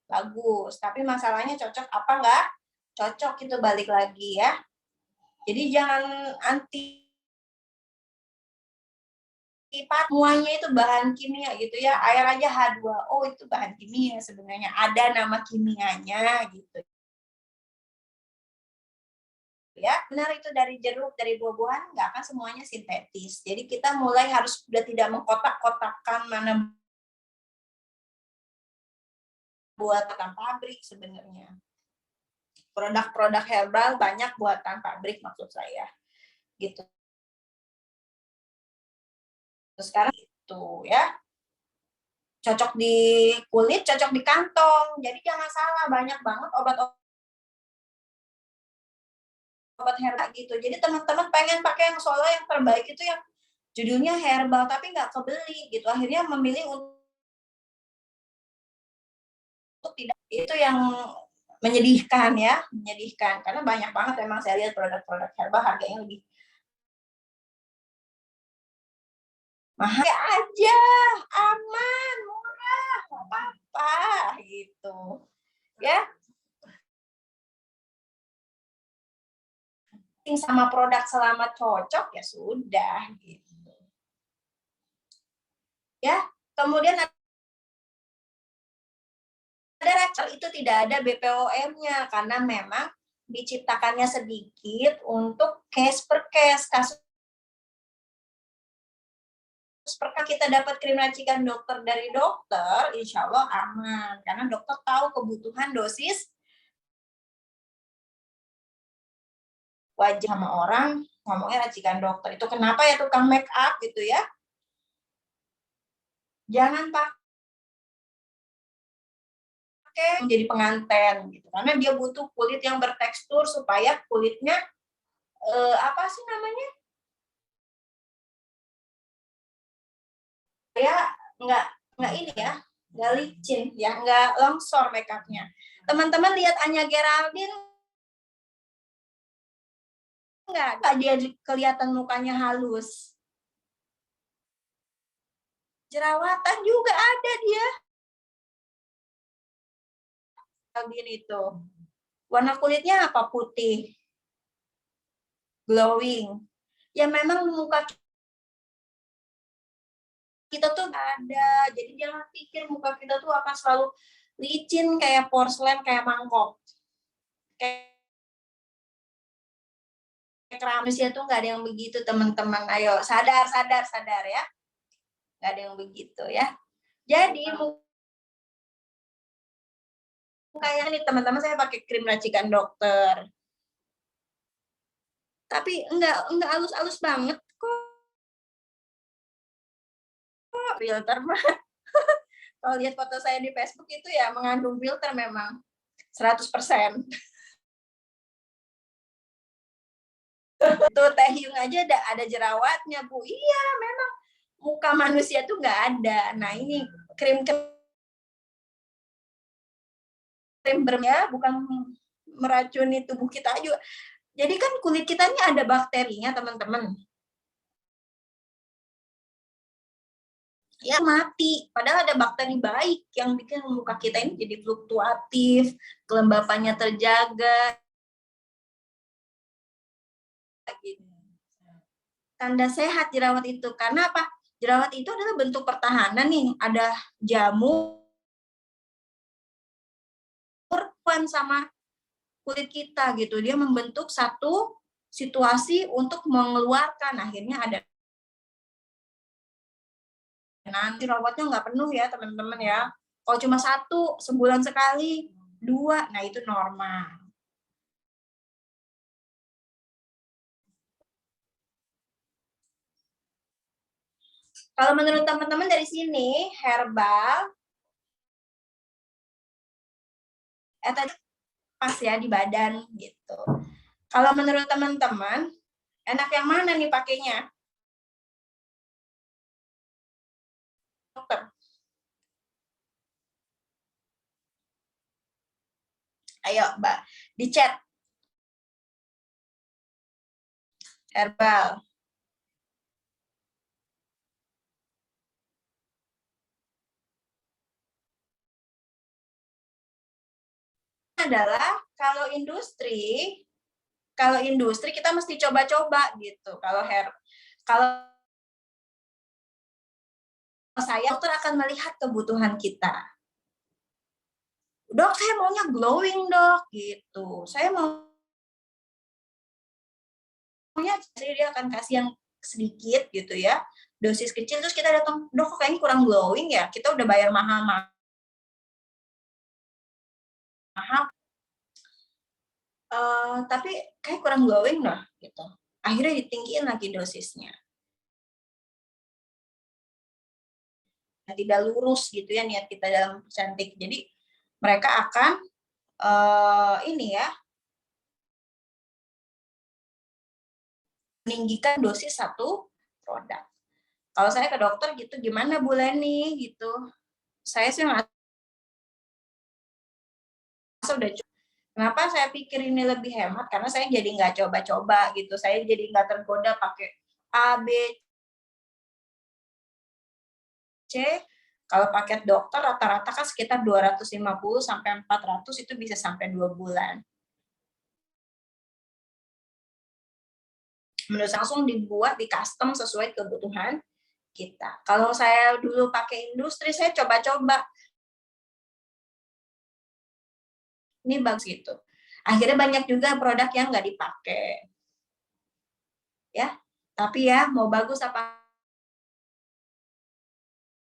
Bagus, tapi masalahnya cocok apa enggak? Cocok, itu balik lagi ya. Jadi jangan semuanya itu bahan kimia gitu ya. Air aja H2O itu bahan kimia sebenarnya. Ada nama kimianya gitu. Ya, benar, itu dari jeruk, dari buah-buahan, nggak akan semuanya sintetis. Jadi kita mulai harus sudah tidak mengkotak-kotakkan mana buatan pabrik sebenarnya. Produk-produk herbal banyak buatan pabrik maksud saya. Gitu. Terus sekarang itu ya. Cocok di kulit, cocok di kantong. Jadi jangan salah, banyak banget obat herbal gitu. Jadi teman-teman pengen pakai yang solo yang terbaik itu yang judulnya herbal tapi nggak kebeli gitu. Akhirnya memilih untuk tidak, itu yang menyedihkan ya, menyedihkan karena banyak banget memang saya lihat produk-produk herbal harganya lebih mahal aja, aman, murah, nggak apa-apa gitu ya. Sama produk selama cocok ya sudah gitu ya. Kemudian itu tidak ada BPOM-nya karena memang diciptakannya sedikit untuk case per case, kasus perkara kita dapat krim racikan dokter dari dokter, insya Allah aman. Karena dokter tahu kebutuhan dosis wajah sama orang, ngomongnya racikan dokter. Itu kenapa ya tukang make up gitu ya. Jangan pakai menjadi pengantin gitu. Karena dia butuh kulit yang bertekstur supaya kulitnya apa sih namanya? Ya nggak ini ya, nggak licin ya, nggak longsor make upnya. Teman-teman lihat Anya Geraldine nggak dia kelihatan mukanya halus, jerawatan juga ada dia. Geraldine itu warna kulitnya apa? Putih, glowing. Ya memang muka kita tuh ada, jadi jangan pikir muka kita tuh akan selalu licin kayak porselen, kayak mangkok, kayak keramas ya tuh nggak ada yang begitu teman-teman. Ayo sadar ya, nggak ada yang begitu ya. Jadi kayak nih teman-teman, saya pakai krim racikan dokter, tapi enggak halus-halus banget kok. Filter mah kalau lihat foto saya di Facebook itu ya mengandung filter memang 100%. Tuh Teh Hyung aja ada jerawatnya Bu. Iya memang muka manusia tuh nggak ada. Nah ini krim bernya bukan meracuni tubuh kita juga. Jadi kan kulit kita ini ada bakterinya teman-teman. Ya mati. Padahal ada bakteri baik yang bikin muka kita ini jadi fluktuatif, kelembapannya terjaga. Tanda sehat jerawat itu. Karena apa? Jerawat itu adalah bentuk pertahanan nih. Ada jamur sama kulit kita gitu. Dia membentuk satu situasi untuk mengeluarkan. Akhirnya ada nanti rawatnya nggak penuh ya teman-teman ya. Kalau cuma 1 sebulan sekali, 2, nah itu normal. Kalau menurut teman-teman dari sini, herbal, tadi pas ya di badan gitu. Kalau menurut teman-teman, enak yang mana nih pakainya? Dokter. Ayo, Mbak, di chat. Herbal. Adalah kalau industri kita mesti coba-coba gitu. Kalau saya dokter akan melihat kebutuhan kita. Dok, saya maunya glowing, Dok, gitu. Saya maunya jadi dia akan kasih yang sedikit gitu ya. Dosis kecil terus kita datang, "Dok, kayaknya kurang glowing ya." Kita udah bayar mahal-mahal. Tapi kayak kurang glowing lah gitu. Akhirnya ditinggiin lagi dosisnya. Nah, tidak lurus gitu ya niat kita dalam cantik. Jadi mereka akan ini ya meninggikan dosis satu produk. Kalau saya ke dokter gitu, gimana Bu Leni gitu. Saya sih nggak udah. Kenapa saya pikir ini lebih hemat? Karena saya jadi nggak coba-coba gitu. Saya jadi nggak tergoda pakai A, B, C. Kalau paket dokter rata-rata kan sekitar 250 sampai 400 itu bisa sampai 2 bulan. Menurut saya langsung dibuat di custom sesuai kebutuhan kita. Kalau saya dulu pakai industri, saya coba-coba ini bagus gitu. Akhirnya banyak juga produk yang nggak dipakai. Ya, tapi ya mau bagus apa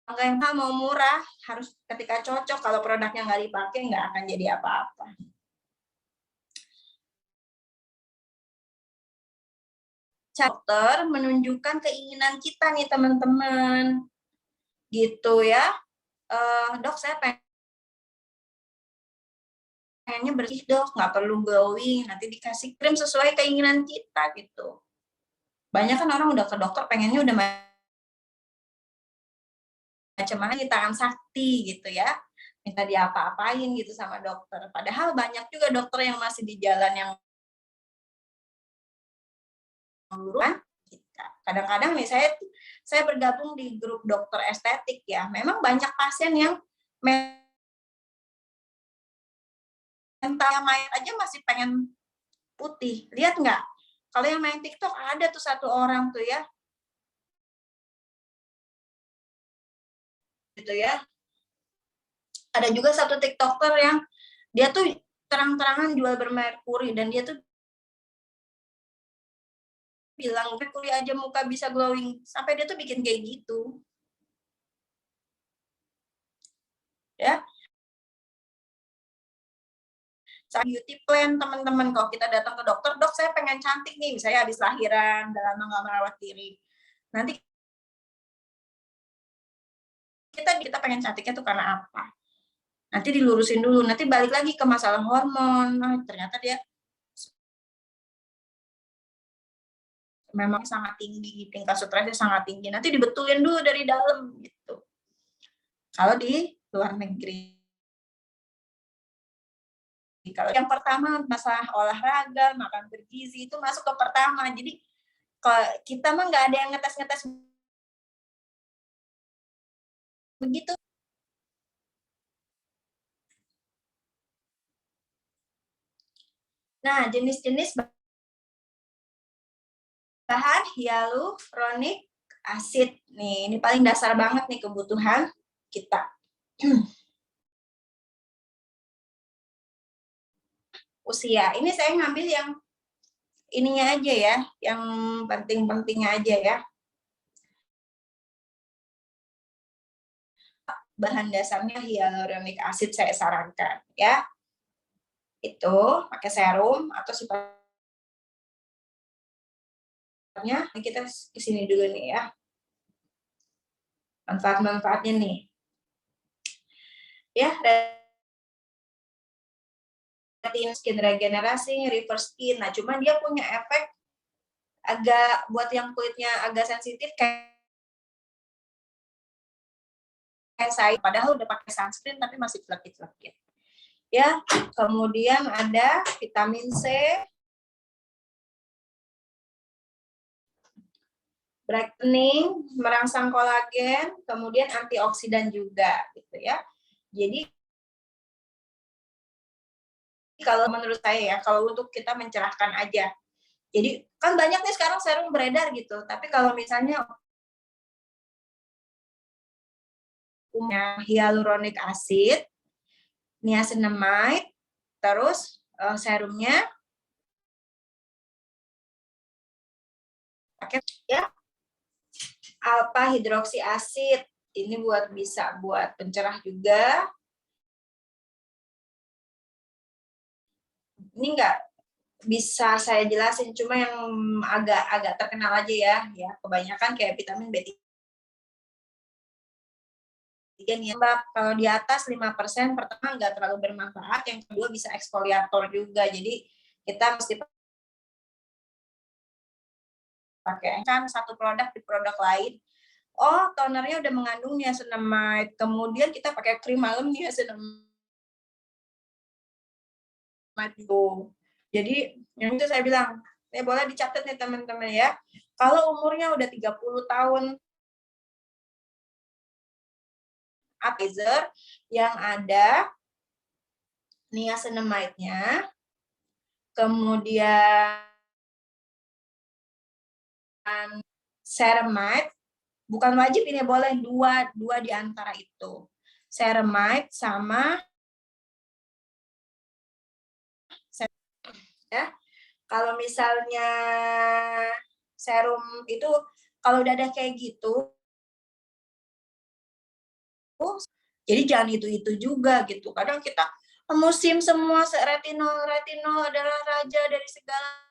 enggak, yang mau murah harus ketika cocok, kalau produknya nggak dipakai nggak akan jadi apa-apa. Dokter menunjukkan keinginan kita nih teman-teman, gitu ya. Dok, saya pengennya bersih dok, nggak perlu glowing, nanti dikasih krim sesuai keinginan kita gitu. Banyak kan orang udah ke dokter pengennya udah macam-macam di tangan sakti gitu ya, minta diapa-apain gitu sama dokter. Padahal banyak juga dokter yang masih di jalan yang lurus. Kadang-kadang nih saya bergabung di grup dokter estetik ya, memang banyak pasien yang mental mayat aja masih pengen putih. Lihat nggak? Kalau yang main TikTok ada tuh satu orang tuh ya, gitu ya. Ada juga satu TikToker yang dia tuh terang-terangan jual bermerkuri, dan dia tuh bilang merkuri aja muka bisa glowing, sampai dia tuh bikin kayak gitu. Ya. Beauty plan teman-teman, kalau kita datang ke dokter, dok saya pengen cantik nih, misalnya habis lahiran, udah lama nggak merawat diri. Nanti kita pengen cantiknya tuh karena apa? Nanti dilurusin dulu, nanti balik lagi ke masalah hormon. Nah, ternyata dia memang sangat tinggi, tingkat stresnya sangat tinggi. Nanti dibetulin dulu dari dalam gitu. Kalau di luar negeri. Kalau yang pertama masalah olahraga, makan bergizi itu masuk ke pertama. Jadi kita mah nggak ada yang ngetes-ngetes begitu. Nah, jenis-jenis bahan hyaluronik acid. Nih, ini paling dasar banget nih kebutuhan kita. Usia. Ini saya ngambil yang ininya aja ya, yang penting-pentingnya aja ya. Bahan dasarnya hyaluronik acid saya sarankan ya. Itu pakai serum atau sifatnya kita kesini dulu nih ya. Manfaat-manfaatnya nih. Ya, skin regenerasi, reverse skin. Nah, cuman dia punya efek agak buat yang kulitnya agak sensitif kayak saya, padahal udah pakai sunscreen tapi masih celekit-celekit. Ya, kemudian ada vitamin C, brightening, merangsang kolagen, kemudian antioksidan juga gitu ya. Jadi kalau menurut saya ya, kalau untuk kita mencerahkan aja. Jadi kan banyak nih sekarang serum beredar gitu, tapi kalau misalnya punya hyaluronic acid, niacinamide, terus serumnya pakai ya alpha hidroksi acid, ini bisa buat pencerah juga. Ini enggak bisa saya jelasin, cuma yang agak terkenal aja ya kebanyakan kayak vitamin B3 nih, kalau di atas 5% pertama nggak terlalu bermanfaat, yang kedua bisa eksfoliator juga, jadi kita mesti pakai kan satu produk di produk lain. Oh, tonernya udah mengandung niacinamide, kemudian kita pakai krim malam niacinamide. Jadi yang itu saya bilang, ya boleh dicatat nih teman-teman ya. Kalau umurnya udah 30 tahun, appetizer yang ada niacinamide-nya, kemudian ceramide, bukan wajib ini, boleh dua di antara itu. Ceramide sama Ya, kalau misalnya serum itu kalau udah ada kayak gitu, jadi jangan itu juga gitu. Kadang kita musim semua retinol adalah raja dari segala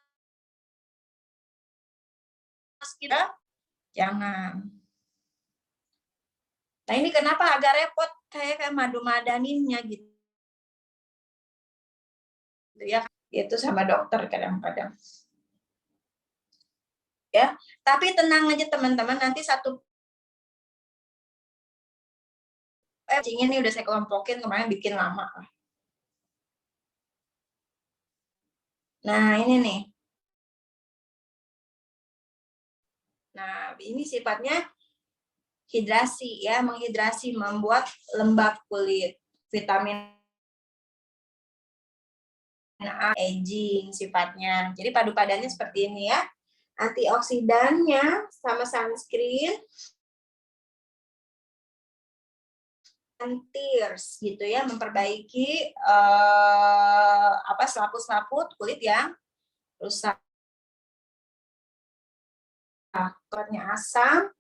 kita, jangan. Nah ini kenapa agak repot kayak madu madaninnya gitu ya, itu sama dokter kadang-kadang. Ya, tapi tenang aja teman-teman, nanti satu ini udah saya kelompokin kemarin bikin lama. Nah, ini nih. Nah, ini sifatnya hidrasi ya, menghidrasi, membuat lembab kulit. Vitamin A, aging sifatnya. Jadi padu padannya seperti ini ya. Antioksidannya sama sunscreen, tears gitu ya, memperbaiki selaput-selaput kulit yang rusak. Kuatnya asam,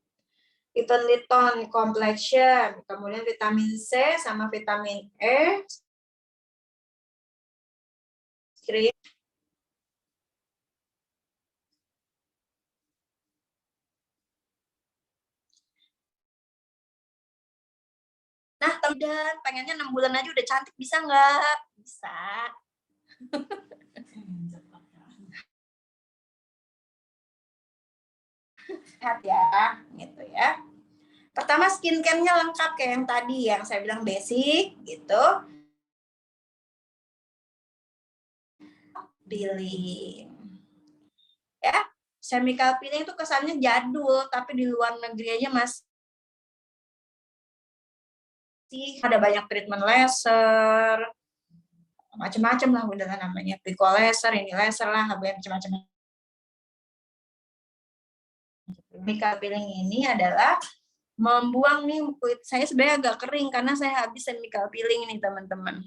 evenly tone complexion, kemudian vitamin C sama vitamin E, krim. Nah, dan pengennya 6 bulan aja udah cantik, bisa nggak? Bisa. Sehat ya, gitu ya. Pertama skincare-nya lengkap kayak yang tadi yang saya bilang basic gitu. Peeling. Ya, chemical peeling itu kesannya jadul, tapi di luar negeri aja masih ada banyak treatment laser, macam-macam lah udah namanya, pico laser, ini laser lah, macam-macam. Chemical peeling ini adalah membuang nih kulit saya sebenarnya agak kering karena saya habis chemical peeling nih teman-teman.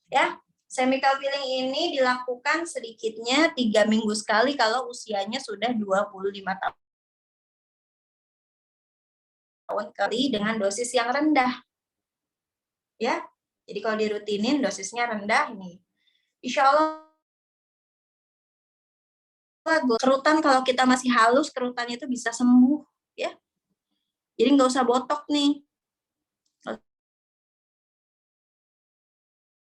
Ya, chemical peeling ini dilakukan sedikitnya 3 minggu sekali kalau usianya sudah 25 tahun kali dengan dosis yang rendah. Ya, jadi kalau dirutinin dosisnya rendah nih. Insya Allah kerutan kalau kita masih halus kerutannya itu bisa sembuh ya. Jadi nggak usah botok nih.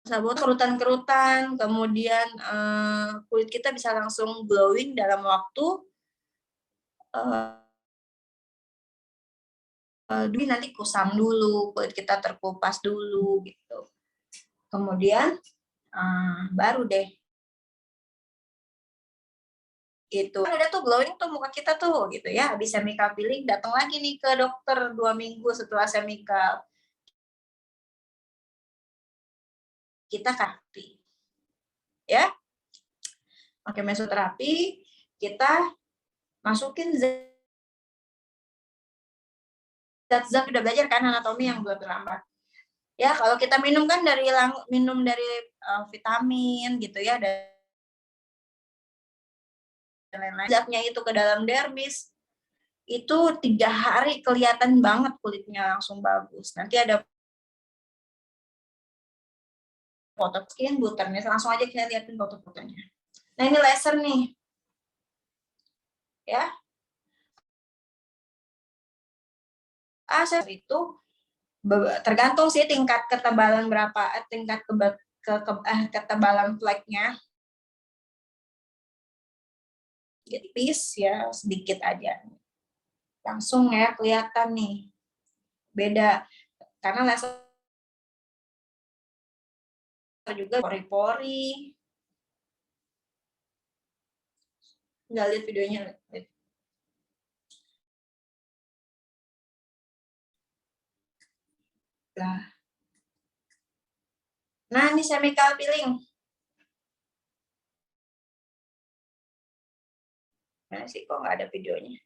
Sabut kerutan-kerutan, kemudian kulit kita bisa langsung glowing dalam waktu nanti kusam dulu, kulit kita terkupas dulu gitu. Kemudian baru deh itu udah tuh glowing tuh muka kita tuh gitu ya. Habis chemical peeling datang lagi nih ke dokter 2 minggu setelah chemical, kita terapi ya. Oke, mesoterapi kita masukin zat-zat, udah belajar kan anatomi yang buat lambat ya. Kalau kita minum kan dari vitamin gitu ya, dan lain-lain, zatnya itu ke dalam dermis itu 3 hari kelihatan banget kulitnya langsung bagus. Nanti ada foto skin booternya, langsung aja kita liatin foto-fotonya. Nah ini laser nih ya. Saya itu tergantung sih tingkat ketebalan berapa, tingkat ketebalan fleknya. Tipis ya, sedikit aja. Langsung ya kelihatan nih. Beda. Karena laser juga pori-pori. Nggak lihat videonya. Nah, ini chemical peeling. Nah, sih kok nggak ada videonya.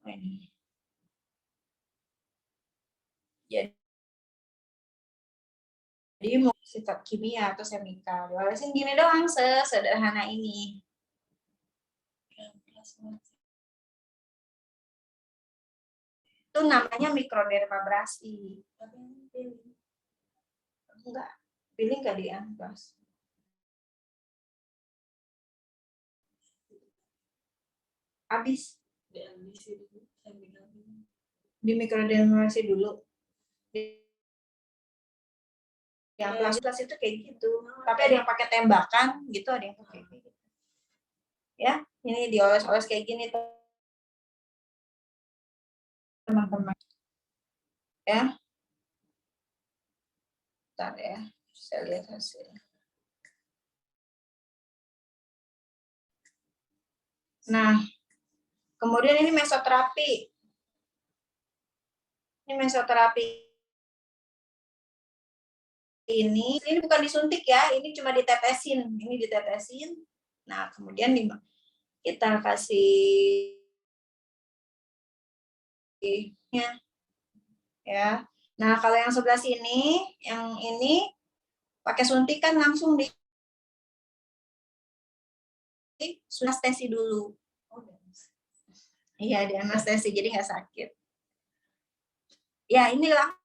Ini. Jadi Jadi mau sifat kimia atau semikal. Diolesin gini doang, sesederhana ini. Itu namanya mikrodermabrasi. Enggak, pilih nggak di amplas. Habis. Di mikrodermabrasi dulu. Yang amplas itu kayak gitu. Tapi ada yang pakai tembakan gitu, ada yang pakai kayak gitu. Ya, ini dioles-oles kayak gini teman-teman. Ya. Bentar ya, saya lihat hasilnya. Nah, kemudian ini mesoterapi. Ini mesoterapi ini bukan disuntik ya, ini cuma ditetesin. Ini ditetesin. Nah, kemudian kita kasih ya. Nah, kalau yang sebelah sini, yang ini pakai suntikan langsung di anestesi dulu. Iya, di anestesi jadi nggak sakit. Ya, ini langsung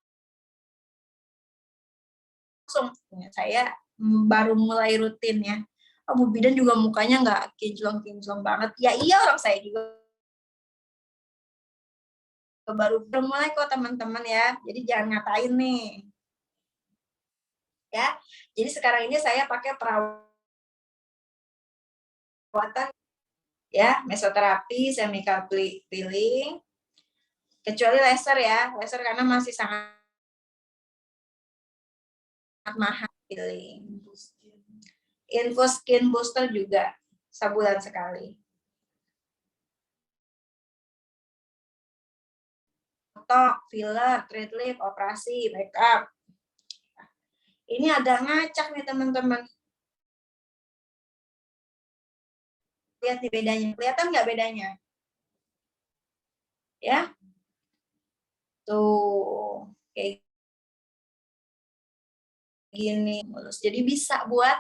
saya baru mulai rutin ya. Oh, Bu Bidan juga mukanya nggak kinclong-kinclong banget. Ya iya, orang saya juga baru mulai kok teman-teman ya. Jadi jangan ngatain nih. Ya. Jadi sekarang ini saya pakai perawatan ya, mesoterapi, chemical peeling. Kecuali laser ya. Laser karena masih sangat mahal peeling. Infus skin booster juga sebulan sekali. Botok, filler, treat lip, operasi, makeup. Ini agak ngacak nih teman-teman. Lihat nih bedanya. Kelihatan nggak bedanya? Ya. Tuh. Kayak gini. Jadi bisa buat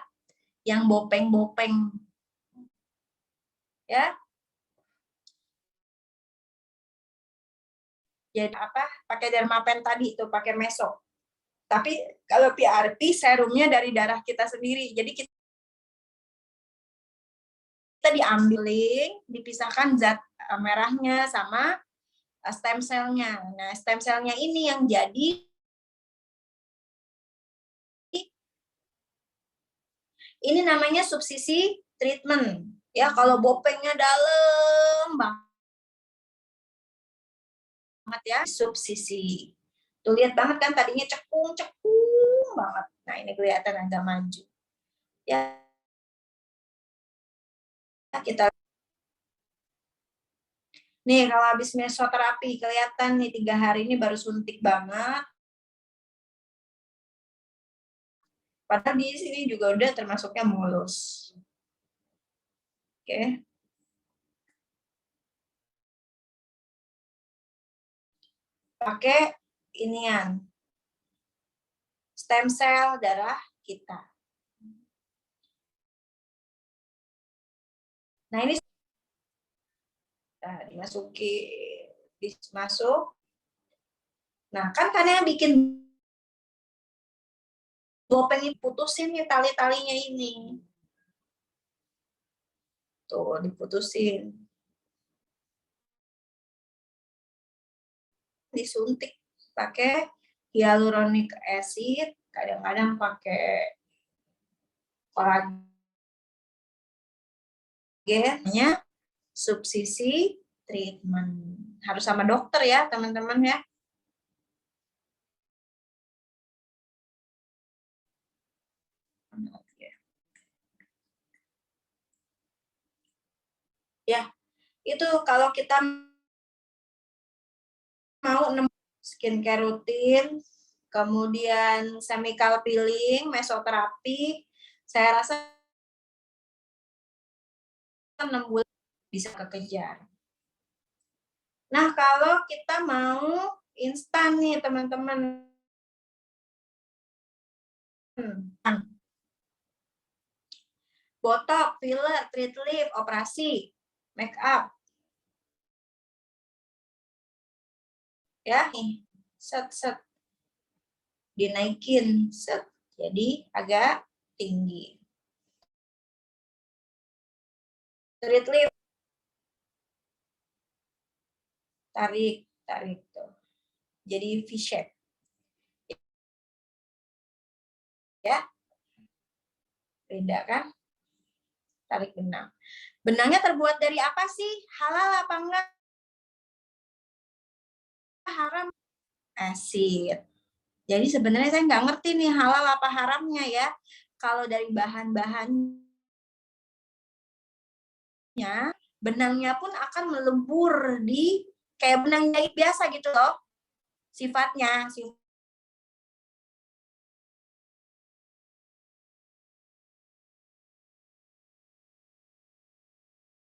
yang bopeng-bopeng. Ya. Jadi apa? Pakai Dermapen tadi tuh, pakai meso. Tapi kalau PRP serumnya dari darah kita sendiri. Jadi kita diambilin, dipisahkan zat merahnya sama stem cell-nya. Nah, stem cell-nya ini yang jadi ini namanya subsisi treatment. Ya, kalau bopengnya dalam banget ya, subsisi. Tuh lihat banget kan tadinya cekung banget. Nah, ini kelihatan agak maju. Ya, kita nih kalau habis mesoterapi kelihatan nih 3 hari ini baru suntik banget. Padahal di sini juga udah termasuknya mulus. Oke. Pakai inian. Stem cell darah kita. Nah, ini masuk. Nah, kan karena yang bikin bopeng ini putusin nih tali-talinya ini. Tuh, diputusin. Disuntik pakai hyaluronic acid, kadang-kadang pakai kolagennya subsisi treatment. Harus sama dokter ya, teman-teman ya. Ya, itu kalau kita mau skincare rutin, kemudian chemical peeling, mesoterapi, saya rasa 6 bulan bisa kekejar. Nah, kalau kita mau instan nih teman-teman, Botok, filler, treat lift, operasi, make up. Ya, nih, set dinaikin, set. Jadi agak tinggi. Treat lift. Tarik tuh. Jadi V-shape. Ya. Beda kan? Tarik benang. Benangnya terbuat dari apa sih? Halal apa enggak? Haram. Asid. Jadi sebenarnya saya nggak ngerti nih halal apa haramnya ya. Kalau dari bahan-bahannya, benangnya pun akan melebur di kayak benang jahit biasa gitu loh. Sifatnya.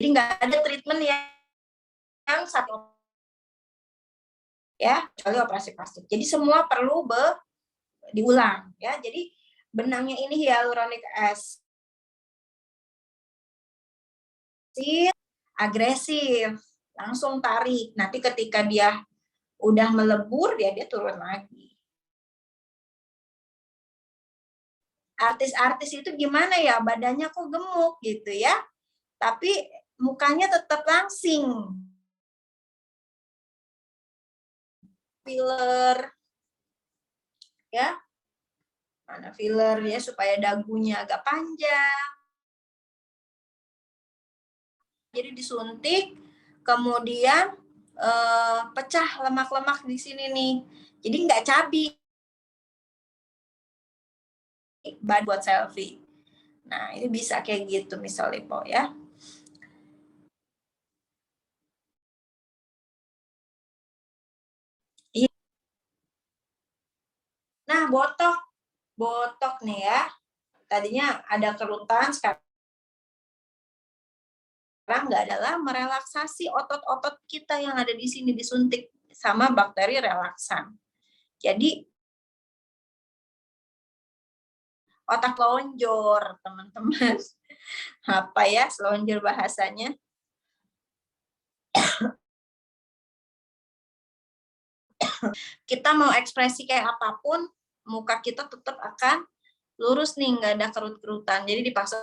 Jadi nggak ada treatment yang satu ya, kecuali operasi plastik. Jadi semua perlu diulang ya. Jadi benangnya ini hyaluronic acid agresif, langsung tarik. Nanti ketika dia udah melebur, dia turun lagi. Artis-artis itu gimana ya, badannya kok gemuk gitu ya, tapi mukanya tetap langsing. Filler ya, mana filler ya, supaya dagunya agak panjang. Jadi disuntik, kemudian pecah lemak-lemak di sini nih, jadi nggak cabi. Buat selfie. Nah, ini bisa kayak gitu misalnya po ya. Nah, botok nih ya. Tadinya ada kerutan, sekarang nggak, adalah merelaksasi otot-otot kita yang ada di sini, disuntik sama bakteri relaksan. Jadi otak lonjor, teman-teman. Apa ya selonjor bahasanya? Kita mau ekspresi kayak apapun, muka kita tetap akan lurus nih, nggak ada kerut-kerutan. Jadi dipaksa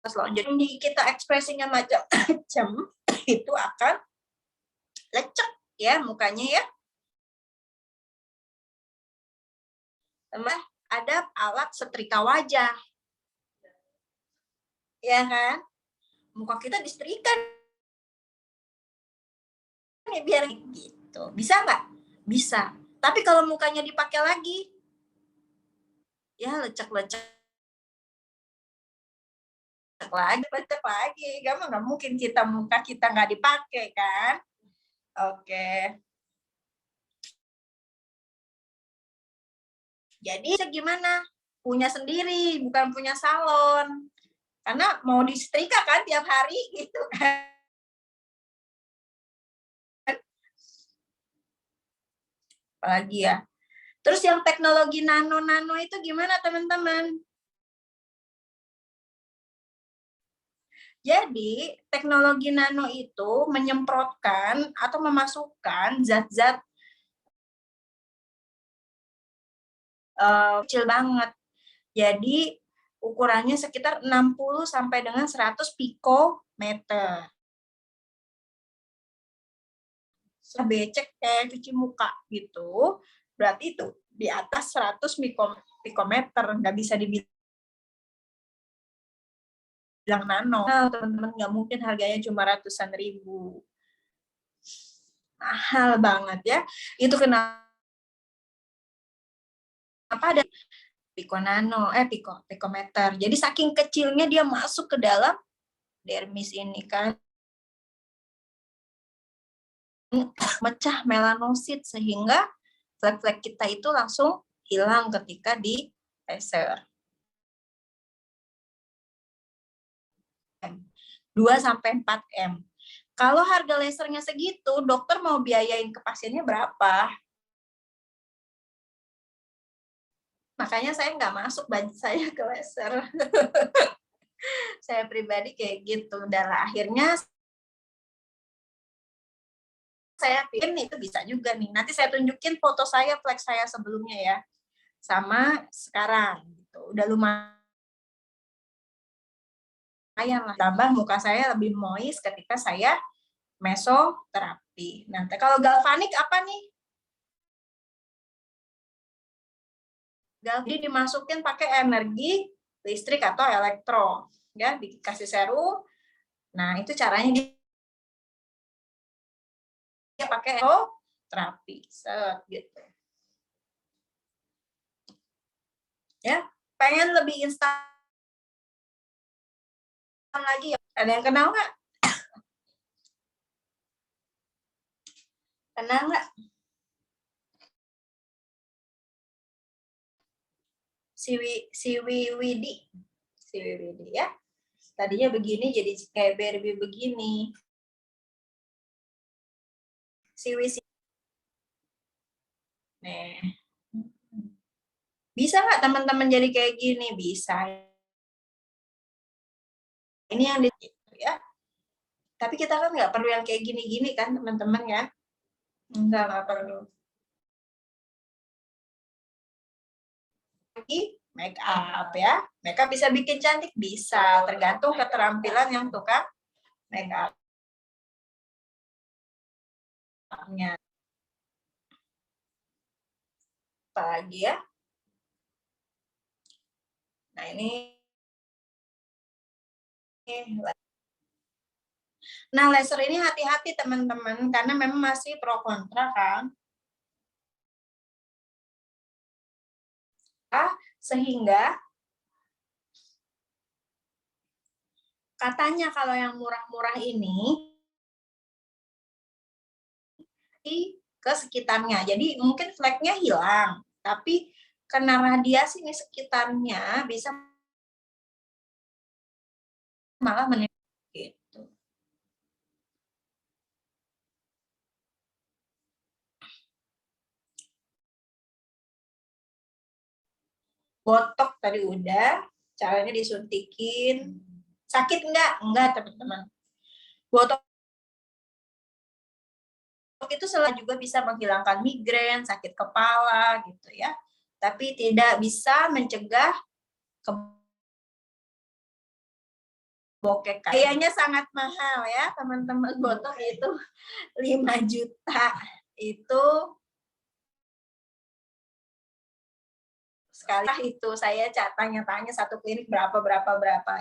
selonjor. Jadi kita ekspresinya macam-macam, itu akan lecek ya mukanya ya. Tambah ada alat setrika wajah. Ya kan? Muka kita disetrika nih biar gitu. Bisa nggak? Bisa. Tapi kalau mukanya dipakai lagi, ya lecek-lecek lagi. Nggak mungkin muka kita nggak dipakai kan? Oke. Jadi gimana? Punya sendiri, bukan punya salon. Karena mau disetrika kan tiap hari gitu kan. Apalagi ya. Terus yang teknologi nano-nano itu gimana teman-teman? Jadi teknologi nano itu menyemprotkan atau memasukkan zat-zat kecil banget. Jadi ukurannya sekitar 60 sampai dengan 100 pikometer. Becek kayak cuci muka gitu, berarti itu di atas 100 pikometer, nggak bisa dibilang nano. Nah, teman-teman, nggak mungkin harganya cuma ratusan ribu. Mahal banget ya. Itu kenapa ada pikometer. Jadi saking kecilnya dia masuk ke dalam dermis ini kan, mecah melanosit sehingga flek-flek kita itu langsung hilang ketika di laser. 2-4 M. Kalau harga lasernya segitu, dokter mau biayain ke pasiennya berapa? Makanya saya nggak masuk budget saya ke laser. Saya pribadi kayak gitu. Dan akhirnya saya pikir itu bisa juga nih. Nanti saya tunjukin foto saya, flex saya sebelumnya ya. Sama sekarang gitu. Udah lumayan lah. Tambah muka saya lebih moist ketika saya mesoterapi. Nanti kalau galvanik apa nih? Galvanik dimasukin pakai energi listrik atau elektro. Ya, dikasih serum. Nah, itu caranya dia pakai terapi. Set gitu. Ya, pengen lebih instan lagi ya. Ada yang kenal nggak? Kenal nggak? Si Widi ya. Tadinya begini jadi kayak Barbie begini. Si Nih. Bisa nggak teman-teman jadi kayak gini? Bisa. Ini yang gitu ya. Tapi kita kan nggak perlu yang kayak gini-gini kan teman-teman ya. Nggak perlu. Lagi make up ya. Make up bisa bikin cantik? Bisa. Tergantung keterampilan yang tukang make up-nya. Apalagi ya. Nah ini. Nah laser ini hati-hati teman-teman. Karena memang masih pro kontra kan. Sehingga katanya kalau yang murah-murah ini ke sekitarnya. Jadi mungkin fleknya hilang, tapi karena radiasi di sekitarnya bisa malah menimbulkan gitu. Botok tadi udah, caranya disuntikin. Sakit enggak? Enggak, teman-teman. Botok itu selalu juga bisa menghilangkan migrain, sakit kepala gitu ya. Tapi tidak bisa mencegah kebokekan. Kayaknya sangat mahal ya, teman-teman. Botok itu 5 juta. Itu sekali itu saya tanya-tanya satu klinik berapa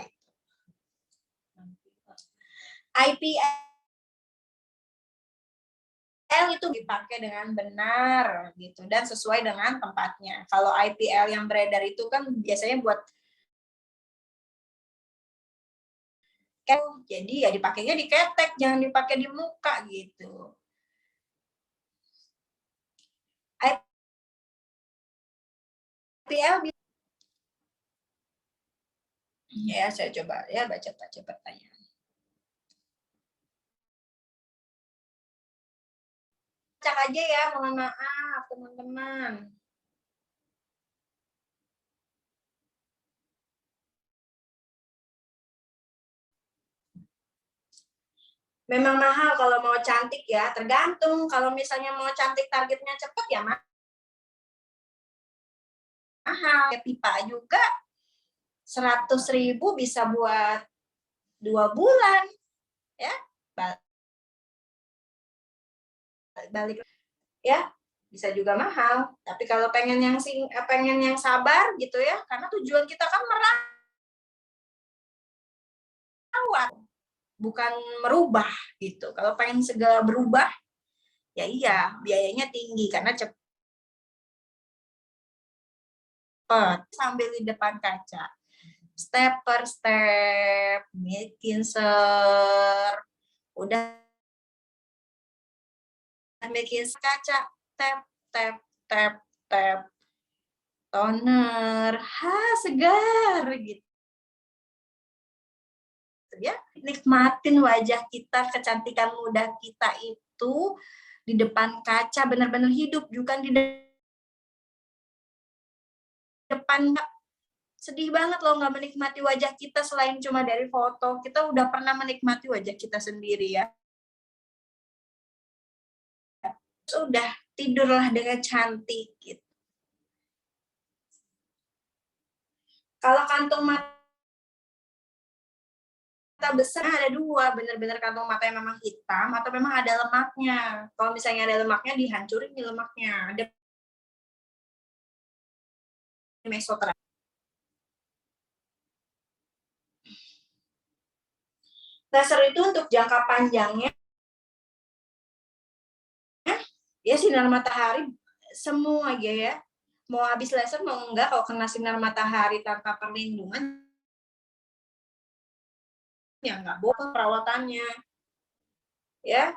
itu. IPL itu dipakai dengan benar gitu dan sesuai dengan tempatnya. Kalau IPL yang beredar itu kan biasanya buat jadi ya dipakainya di ketek, jangan dipakai di muka gitu. IPL ya saya coba ya baca pertanyaan. Cak aja ya, mohon maaf teman-teman. Memang mahal kalau mau cantik ya, tergantung. Kalau misalnya mau cantik targetnya cepat ya mahal. Pipa juga 100.000 bisa buat 2 bulan ya. Balik ya, bisa juga mahal. Tapi kalau pengen yang sabar gitu ya, karena tujuan kita kan merawat, bukan merubah gitu. Kalau pengen segala berubah, ya iya, biayanya tinggi karena cepat sambil di depan kaca. Step per step, bikin udah bikin kaca, tap tap tap tap, toner, segar gitu ya. Nikmatin wajah kita, kecantikan muda kita itu di depan kaca benar-benar hidup, bukan di depan, Mbak. Sedih banget loh nggak menikmati wajah kita selain cuma dari foto. Kita udah pernah menikmati wajah kita sendiri ya. Sudah tidurlah dengan cantik gitu. Kalau kantung mata besar ada dua, bener-bener kantong mata yang memang hitam atau memang ada lemaknya. Kalau misalnya ada lemaknya, dihancurin di lemaknya. Ada mesoterapi. Laser itu untuk jangka panjangnya, ya sinar matahari semua aja ya. Mau habis laser mau enggak, kalau kena sinar matahari tanpa perlindungan, ya nggak boleh perawatannya. Ya,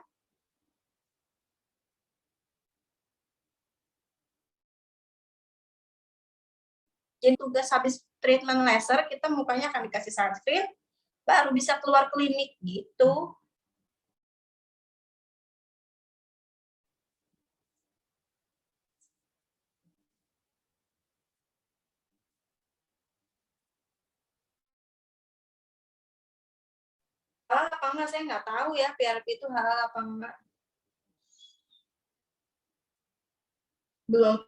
jadi tugas habis treatment laser, kita mukanya akan dikasih sunscreen, baru bisa keluar klinik gitu. Halal apa enggak, saya nggak tahu ya PRP itu halal apa enggak. Belum.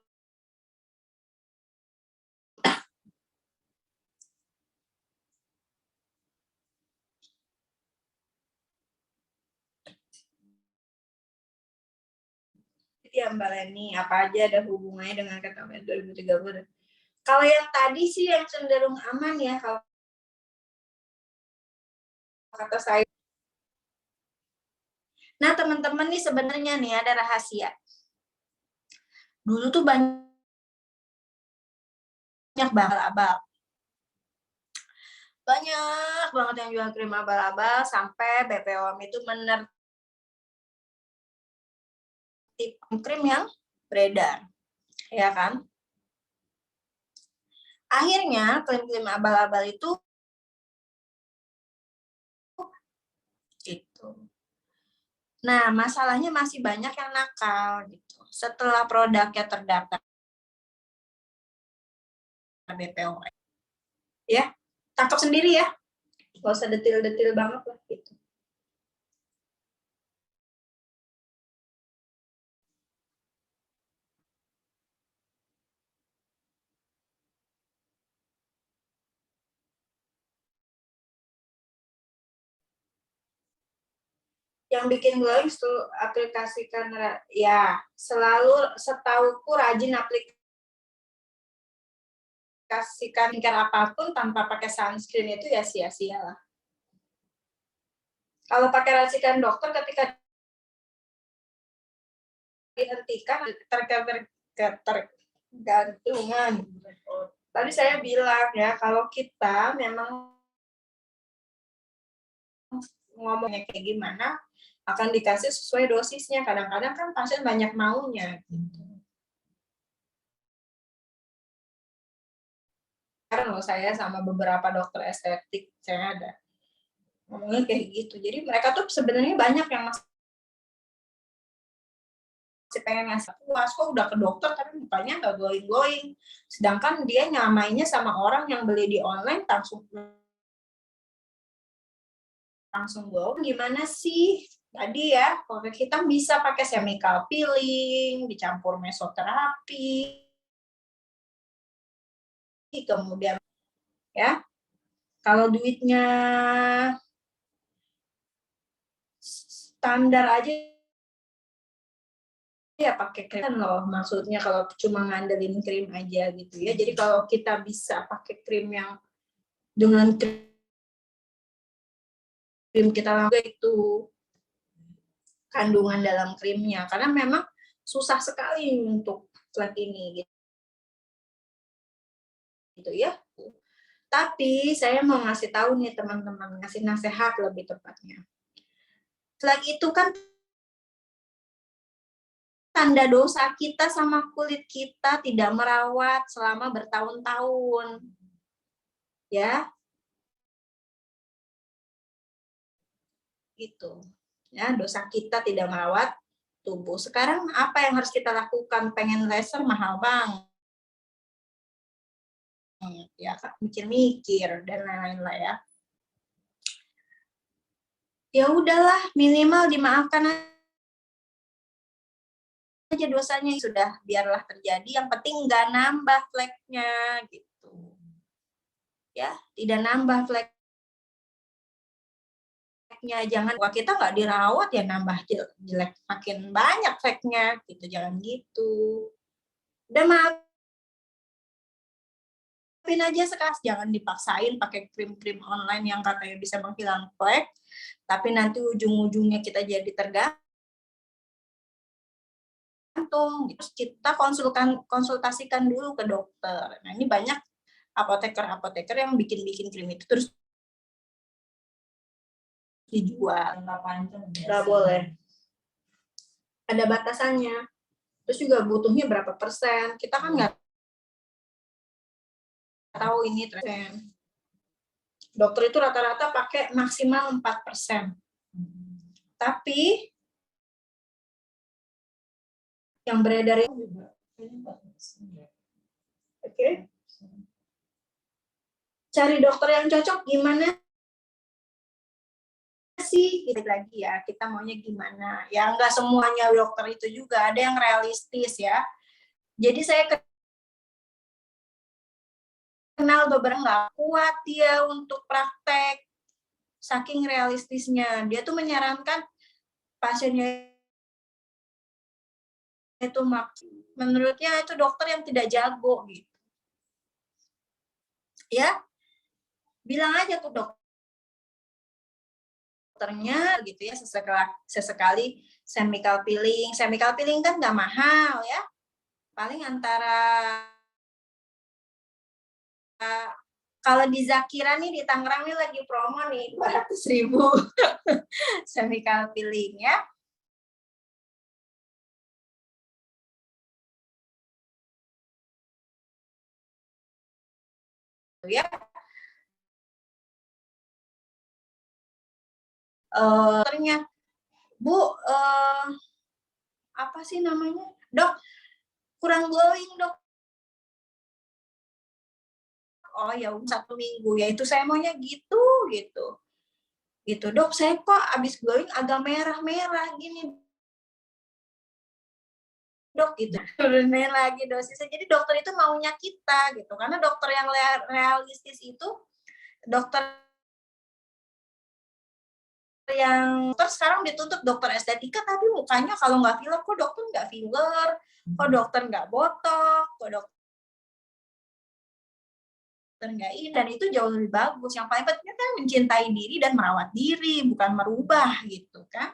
Ya Mbak Leni, apa aja ada hubungannya dengan KTP 2030? Kalau yang tadi sih yang cenderung aman ya, kalau kata saya. Nah teman-teman nih sebenarnya nih ada rahasia. Dulu tuh banyak abal-abal. Banyak banget yang jual krim abal-abal sampai BPOM itu menertibkan krim yang beredar. Ya kan? Akhirnya krim-krim abal-abal itu gitu. Nah, masalahnya masih banyak yang nakal gitu. Setelah produknya terdaftar BPOM, ya, tangkap sendiri ya. Gak usah detil-detil banget lah gitu. Yang bikin glowing itu aplikasikan ya selalu setauku rajin aplikasikan skincare apapun tanpa pakai sunscreen itu ya sia-sia lah. Kalau pakai racikan dokter ketika dihentikan tergantungan. Tadi saya bilang ya kalau kita memang ngomongnya kayak gimana akan dikasih sesuai dosisnya. Kadang-kadang kan pasien banyak maunya gitu. Karena saya sama beberapa dokter estetik saya ada ngomongnya kayak gitu. Jadi mereka tuh sebenarnya banyak yang masih pengen ngasih puas, kok udah ke dokter tapi mukanya nggak glowing-glowing. Sedangkan dia nyamainnya sama orang yang beli di online langsung glow. Gimana sih? Tadi ya, kalau kita bisa pakai chemical peeling, dicampur mesoterapi, kemudian ya, kalau duitnya standar aja ya pakai krim loh, maksudnya kalau cuma ngandelin krim aja gitu ya. Jadi kalau kita bisa pakai krim yang dengan krim kita langsung itu kandungan dalam krimnya, karena memang susah sekali untuk flat ini gitu ya. Tapi saya mau ngasih tahu nih teman-teman, ngasih nasihat lebih tepatnya. Flat itu kan tanda dosa kita sama kulit kita tidak merawat selama bertahun-tahun. Ya, gitu. Ya, dosa kita tidak merawat tubuh. Sekarang apa yang harus kita lakukan? Pengen laser mahal banget. ya mikir-mikir dan lain-lain lah ya. Ya udahlah, minimal dimaafkan aja dosanya, sudah biarlah terjadi, yang penting nggak nambah fleknya gitu ya, tidak nambah fleknya. Jangan, wah kita nggak dirawat ya nambah jelek, makin banyak fleknya gitu, jangan gitu. Udah maafin aja sekarang, jangan dipaksain pakai krim-krim online yang katanya bisa menghilangkan flek, tapi nanti ujung-ujungnya kita jadi tergantung. Terus kita konsultasikan dulu ke dokter. Nah ini banyak apoteker yang bikin krim itu terus dijual. Nggak boleh. Ada batasannya. Terus juga butuhnya berapa persen. Kita kan nggak tahu ini tren. Dokter itu rata-rata pakai maksimal 4%. Tapi yang beredar itu oke. Cari dokter yang cocok gimana sih, gitu lagi ya, kita maunya gimana ya, nggak semuanya dokter itu juga, ada yang realistis ya. Jadi saya kenal beberapa nggak kuat dia untuk praktek, saking realistisnya. Dia tuh menyarankan pasiennya itu menurutnya itu dokter yang tidak jago gitu ya, bilang aja tuh dokternya gitu ya, sesekali chemical peeling kan nggak mahal ya, paling antara kalau di Zakira nih di Tangerang nih lagi promo nih 200.000 chemical peeling ya. Ya. Ternyata Bu, apa sih namanya? Dok, kurang glowing, Dok. Oh ya 1 minggu, ya itu saya maunya gitu. Gitu, Dok, saya kok abis glowing agak merah-merah gini, Dok, gitu. Turunin lagi dosisnya. Jadi dokter itu maunya kita gitu. Karena dokter yang realistis itu dokter yang sekarang dituntut dokter estetika, tapi mukanya kalau nggak filler, kok dokter nggak filler, kok dokter nggak botok, kok dokter nggak ini, dan itu jauh lebih bagus. Yang paling penting kan mencintai diri dan merawat diri, bukan merubah gitu kan.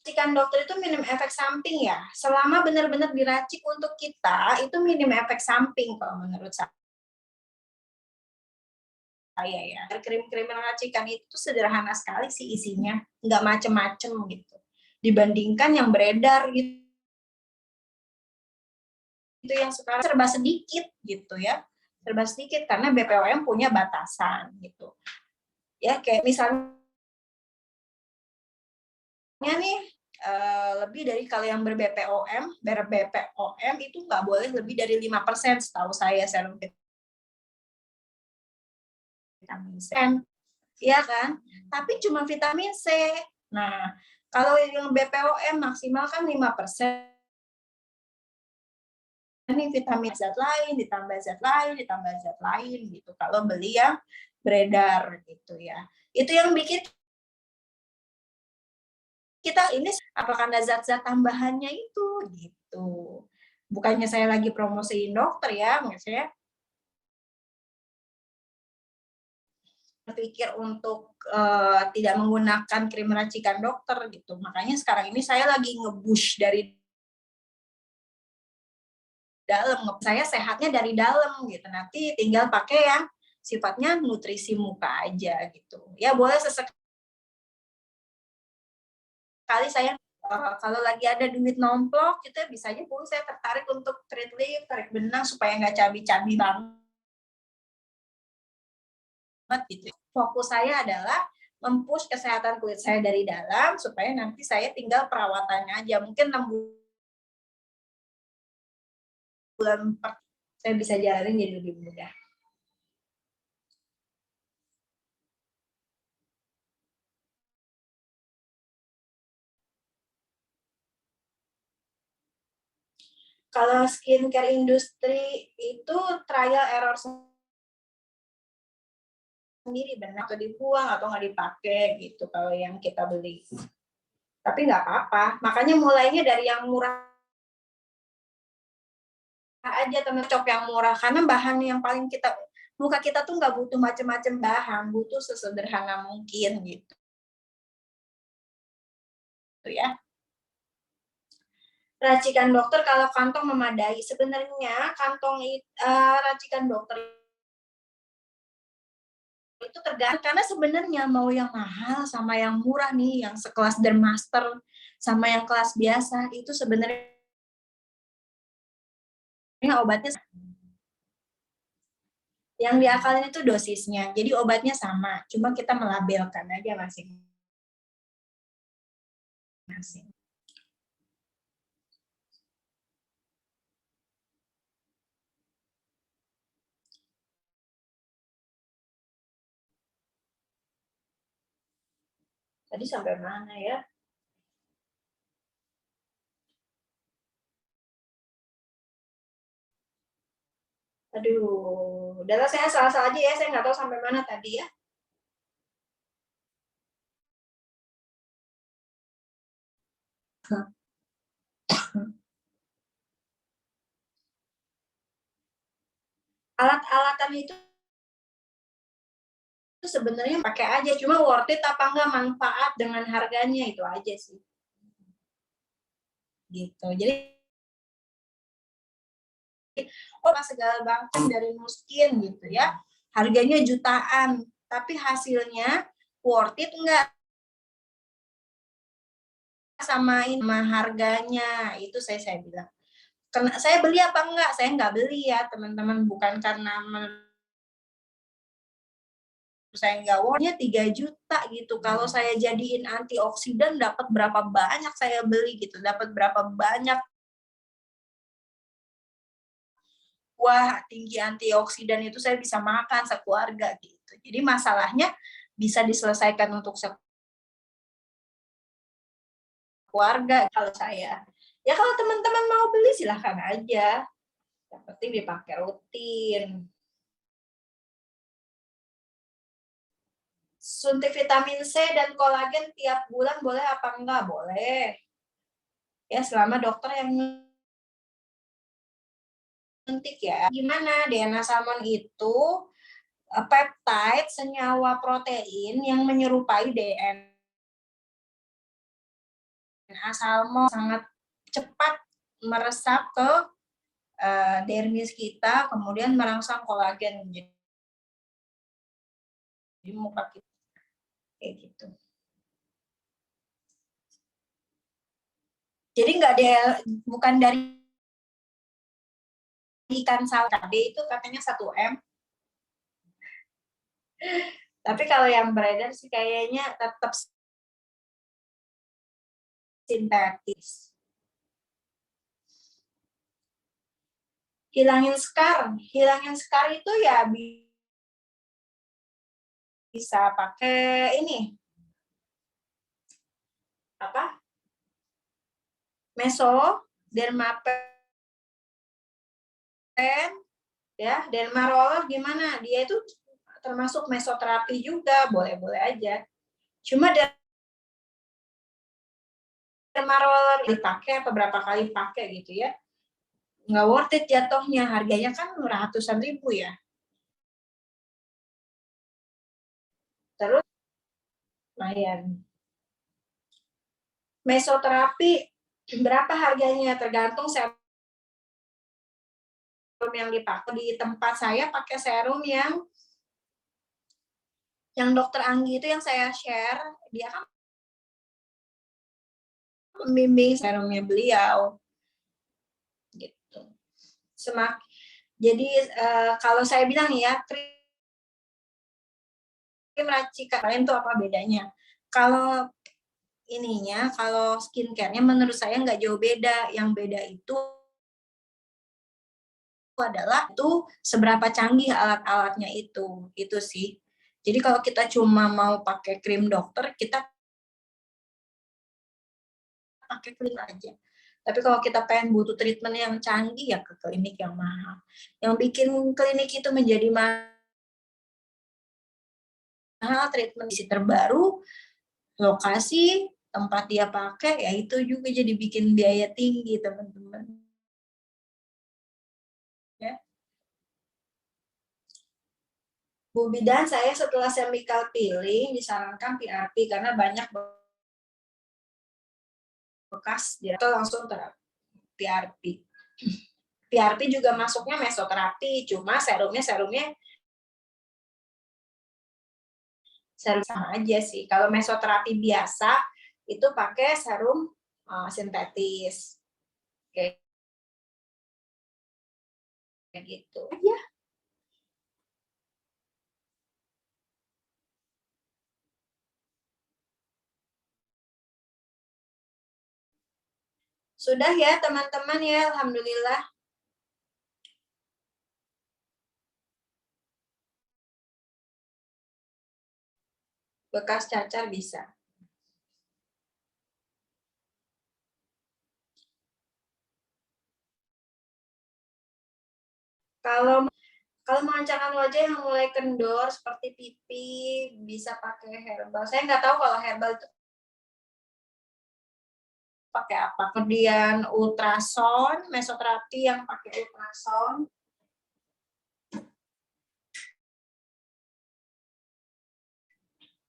Racikan dokter itu minim efek samping ya, selama benar-benar diracik untuk kita, itu minim efek samping kalau menurut saya ya. Krim-krim racikan itu sederhana sekali sih isinya, nggak macem-macem gitu. Dibandingkan yang beredar gitu, itu yang sekarang serba sedikit gitu ya, serba sedikit karena BPOM punya batasan gitu. Ya kayak misalnya nih lebih dari, kalau yang BPOM itu nggak boleh lebih dari 5% setahu saya serum vitamin C, iya kan? Tapi cuma vitamin C. Nah, kalau yang BPOM maksimal kan 5%, ini vitamin zat lain, ditambah zat lain, ditambah zat lain gitu. Kalau beli yang beredar gitu ya. Itu yang bikin kita ini apakah ada zat-zat tambahannya itu gitu. Bukannya saya lagi promosiin dokter ya, maksudnya berpikir untuk tidak menggunakan krim racikan dokter gitu. Makanya sekarang ini saya lagi nge-push dari dalam, saya sehatnya dari dalam gitu. Nanti tinggal pakai yang sifatnya nutrisi muka aja gitu. Ya boleh sesekali saya kalau lagi ada duit nomplok gitu, bisa aja Bu saya tertarik untuk treat lip, tarik benang supaya nggak cabi-cabi banget gitu. Fokus saya adalah mempush kesehatan kulit saya dari dalam supaya nanti saya tinggal perawatannya aja. Mungkin 6 bulan saya bisa jalanin jadi lebih mudah. Kalau skincare industri itu trial error sendiri, benar atau dibuang atau nggak dipakai gitu kalau yang kita beli. Tapi nggak apa-apa, makanya mulainya dari yang murah aja, temen, cocok yang murah, karena bahan yang paling muka kita tuh nggak butuh macam-macam bahan, butuh sesederhana mungkin gitu ya. Racikan dokter kalau kantong memadai, sebenarnya kantong racikan dokter itu tergantung, karena sebenarnya mau yang mahal sama yang murah nih, yang sekelas Dermaster sama yang kelas biasa itu sebenarnya obatnya yang diakalin itu dosisnya. Jadi obatnya sama, cuma kita melabelkan aja masing-masing. Tadi sampai mana ya? Aduh, udahlah, saya salah-salah aja ya, saya nggak tahu sampai mana tadi ya. Alat-alatan itu sebenarnya pakai aja, cuma worth it apa enggak, manfaat dengan harganya itu aja sih. Gitu. Jadi segala macam dari Nuskin gitu ya. Harganya jutaan, tapi hasilnya worth it enggak sama harganya, itu saya bilang. Karena saya beli apa enggak? Saya enggak beli ya, teman-teman, bukan karena saya nggak worth-nya 3 juta gitu. Kalau saya jadiin antioksidan dapat berapa banyak saya beli gitu, dapat berapa banyak wah tinggi antioksidan itu saya bisa makan sekeluarga gitu. Jadi masalahnya bisa diselesaikan untuk sekeluarga kalau saya. Ya kalau teman-teman mau beli silahkan aja. Yang penting dipakai rutin. Suntik vitamin C dan kolagen tiap bulan boleh apa enggak? Boleh. Ya selama dokter yang suntik ya. Gimana? DNA salmon itu peptide, senyawa protein yang menyerupai DNA salmon, sangat cepat meresap ke dermis kita, kemudian merangsang kolagen di muka kita kayak gitu. Jadi nggak ada, bukan dari ikan salmon tadi itu katanya 1 M. Tapi kalau yang beredar sih kayaknya tetap sintetis. Hilangin skar itu ya bisa pakai ini apa? Meso, dermapen, ya, dermaroller gimana? Dia itu termasuk mesoterapi juga, boleh-boleh aja. Cuma dermaroller dipakai atau berapa kali pakai gitu ya, nggak worth it jatuhnya, harganya kan ratusan ribu ya. Terus lumayan. Mesoterapi berapa harganya? Tergantung serum yang dipakai. Di tempat saya pakai serum yang dokter Anggi itu yang saya share, dia kan membimbing serumnya beliau gitu. Jadi kalau saya bilang ya, krim racikan lain tuh apa bedanya? Kalau kalau skincare-nya menurut saya nggak jauh beda. Yang beda itu adalah itu seberapa canggih alat-alatnya itu sih. Jadi kalau kita cuma mau pakai krim dokter, kita pakai krim aja. Tapi kalau kita pengen butuh treatment yang canggih, ya ke klinik yang mahal. Yang bikin klinik itu menjadi mahal, treatment isi terbaru, lokasi, tempat dia pakai, ya itu juga jadi bikin biaya tinggi, teman-teman. Ya. Bu Bidan, saya setelah chemical peeling disarankan PRP karena banyak bekas, dia langsung terapi PRP. PRP juga masuknya mesoterapi, cuma serumnya serum sama aja sih. Kalau mesoterapi biasa itu pakai serum sintetis. Kayak gitu. Ya. Sudah ya teman-teman ya, alhamdulillah. Bekas cacar bisa. Kalau kalau mengencangkan wajah yang mulai kendor seperti pipi, bisa pakai herbal. Saya nggak tahu kalau herbal itu pakai apa. Kemudian ultrason, mesoterapi yang pakai ultrason.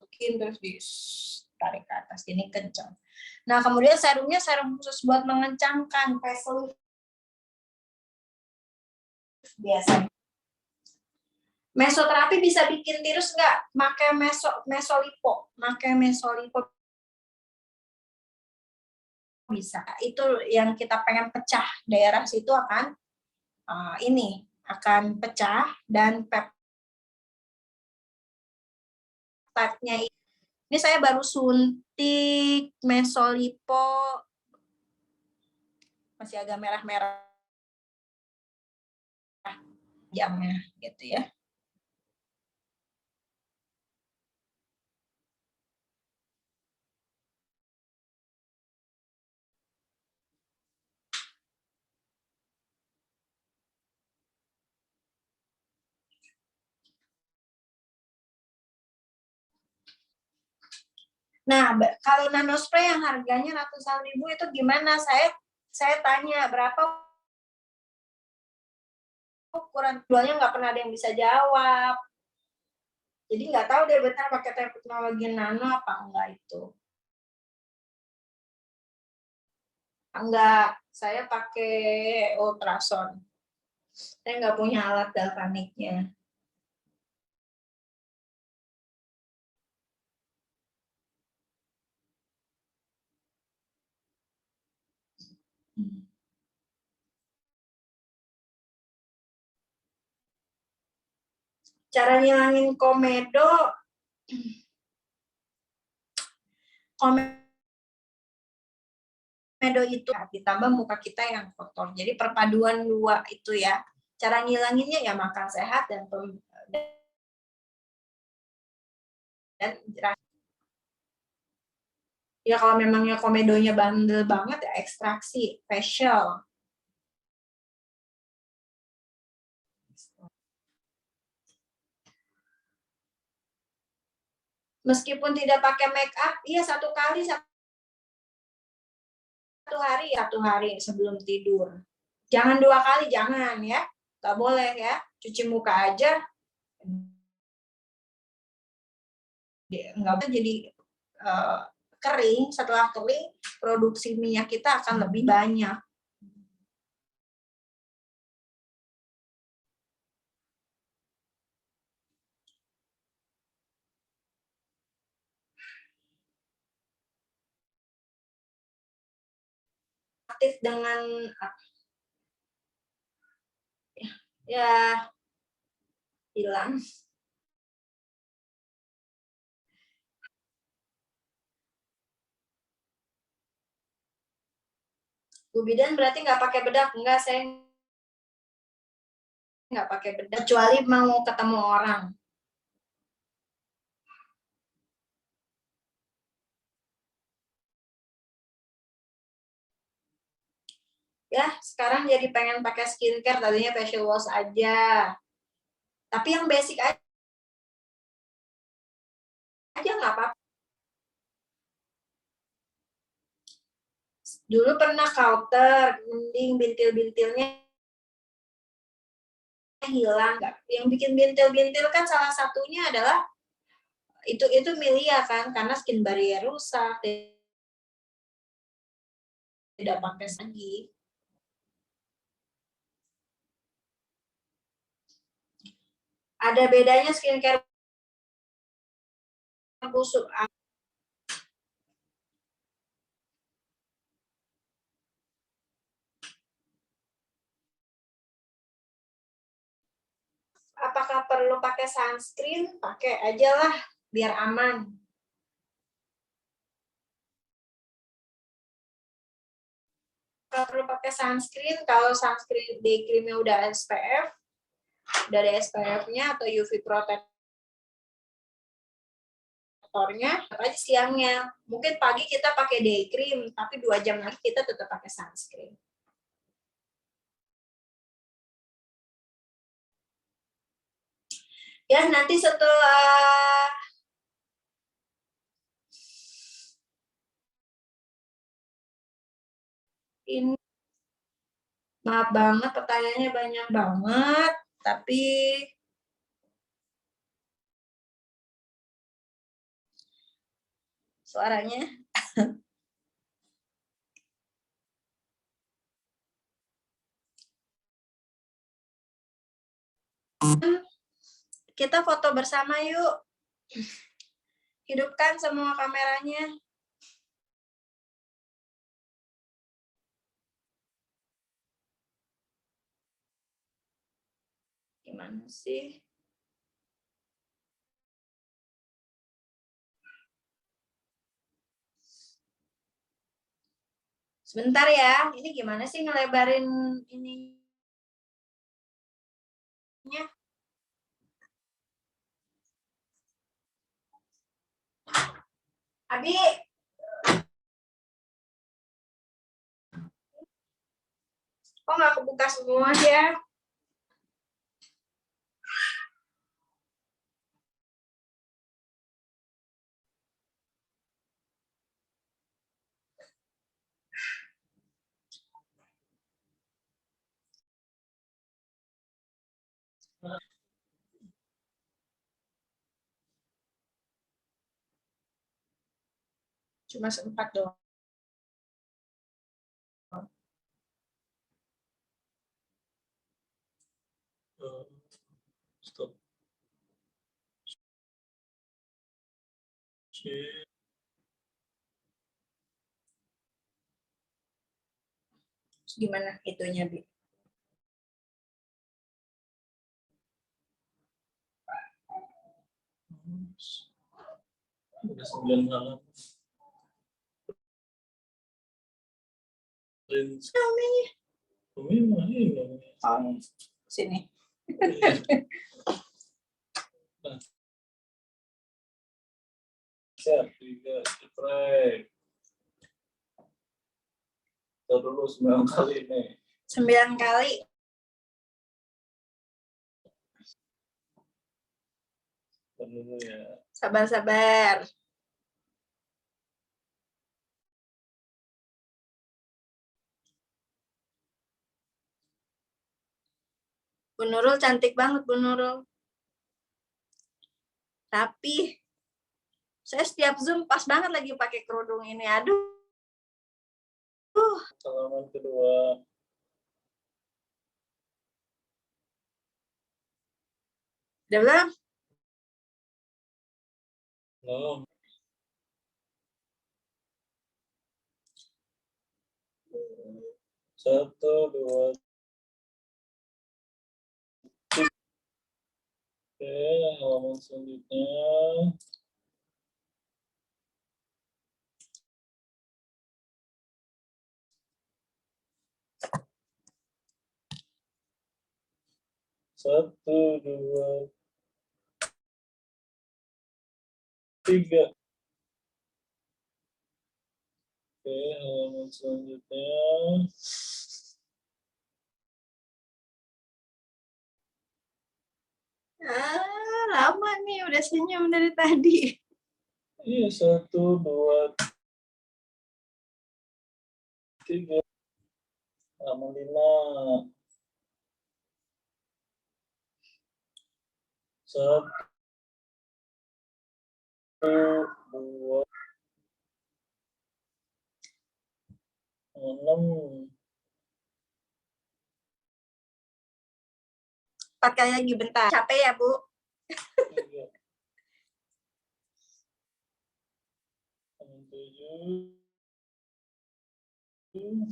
Mungkin terus ditarik ke atas, ini kencang. Nah, kemudian serumnya serum khusus buat mengencangkan facelift biasanya. Mesoterapi bisa bikin tirus nggak? Pakai mesolipo. Pakai mesolipo bisa. Itu yang kita pengen pecah, daerah situ akan ini akan pecah, dan peptide-nya ini saya baru suntik mesolipo, masih agak merah-merah jamnya gitu ya. Nah, kalau nanospray yang harganya ratusan ribu itu gimana? Saya tanya berapa ukuran jualnya, nggak pernah ada yang bisa jawab. Jadi nggak tahu deh benar pakai teknologi nano apa enggak itu. Enggak, saya pakai ultrason. Saya nggak punya alat galvaniknya. Cara ngilangin komedo itu ditambah muka kita yang kotor. Jadi perpaduan dua itu ya. Cara ngilanginnya ya makan sehat dan ya kalau memangnya komedonya bandel banget ya ekstraksi facial. Meskipun tidak pakai make up, iya satu hari sebelum tidur. Jangan 2 kali, jangan ya. Nggak boleh ya. Cuci muka aja. Nggak boleh jadi kering. Setelah kering, produksi minyak kita akan lebih banyak. Aktif dengan ya hilang. Bu Bidan berarti nggak pakai bedak? Enggak, saya nggak pakai bedak kecuali mau ketemu orang. Ya, sekarang jadi pengen pakai skincare, tadinya facial wash aja. Tapi yang basic aja nggak apa-apa. Dulu pernah counter, mending bintil-bintilnya hilang. Yang bikin bintil-bintil kan salah satunya adalah itu Milia kan, karena skin barrier rusak, tidak pakai lagi. Ada bedanya skincare busuk. Apakah perlu pakai sunscreen? Pakai aja lah, biar aman. Kalau perlu pakai sunscreen, kalau sunscreen day creamnya udah SPF, udah ada SPF-nya atau UV protectornya, apa aja siangnya. Mungkin pagi kita pakai day cream, tapi 2 jam lagi kita tetap pakai sunscreen. Ya, nanti setelah ini, maaf banget pertanyaannya banyak banget, tapi suaranya kita foto bersama yuk. Hidupkan semua kameranya. Gimana sih? Sebentar ya, ini gimana sih ngelebarin ininya? Abi, kok nggak kebuka semua ya? Cuma sempat doang. Stop. Gimana itunya, Bi? Udah 9 malam. Namanya? Sini. Siap, 3, spray. Kita dulu 9 kali nih. 9 kali. Dulu ya. Sabar-sabar. Bu Nurul cantik banget, Bu Nurul. Tapi saya setiap Zoom pas banget lagi pakai kerudung ini. Aduh. Salaman kedua. Udah belum? Belum. Satu, dua, tiga. Oke, halaman selanjutnya. 1, 2, 3. Oke, halaman selanjutnya. Lama nih, udah senyum dari tadi. Iya, 1, 2, 3. Halaman 5. 1, 2, 6. 4 kali lagi, bentar. Capek ya, Bu? 3. 7. 3.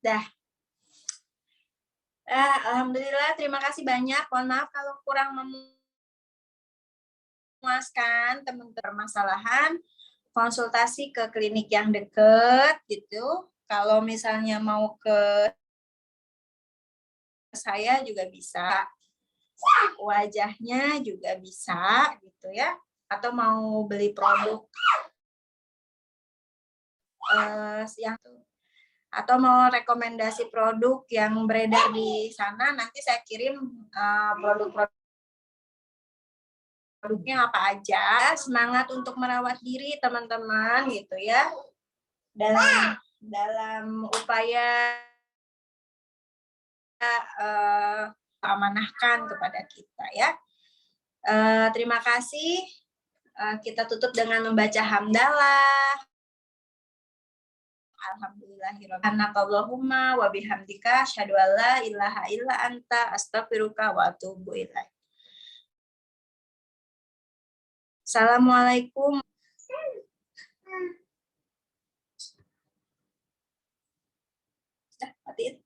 Dah. Alhamdulillah, terima kasih banyak. Mohon maaf kalau kurang memuaskan teman-teman permasalahan. Konsultasi ke klinik yang dekat gitu. Kalau misalnya mau ke saya juga bisa. Wajahnya juga bisa gitu ya. Atau mau beli produk yang atau mau rekomendasi produk yang beredar di sana, nanti saya kirim produknya apa aja. Semangat untuk merawat diri teman-teman gitu ya, dalam upaya amanahkan kepada kita ya. Terima kasih. Kita tutup dengan membaca hamdalah. Alhamdulillahirobbilalamin wa bihamdika asyhadu an la ilaha illa anta astaghfiruka wa atubu ilaik. Assalamualaikum. Matiin.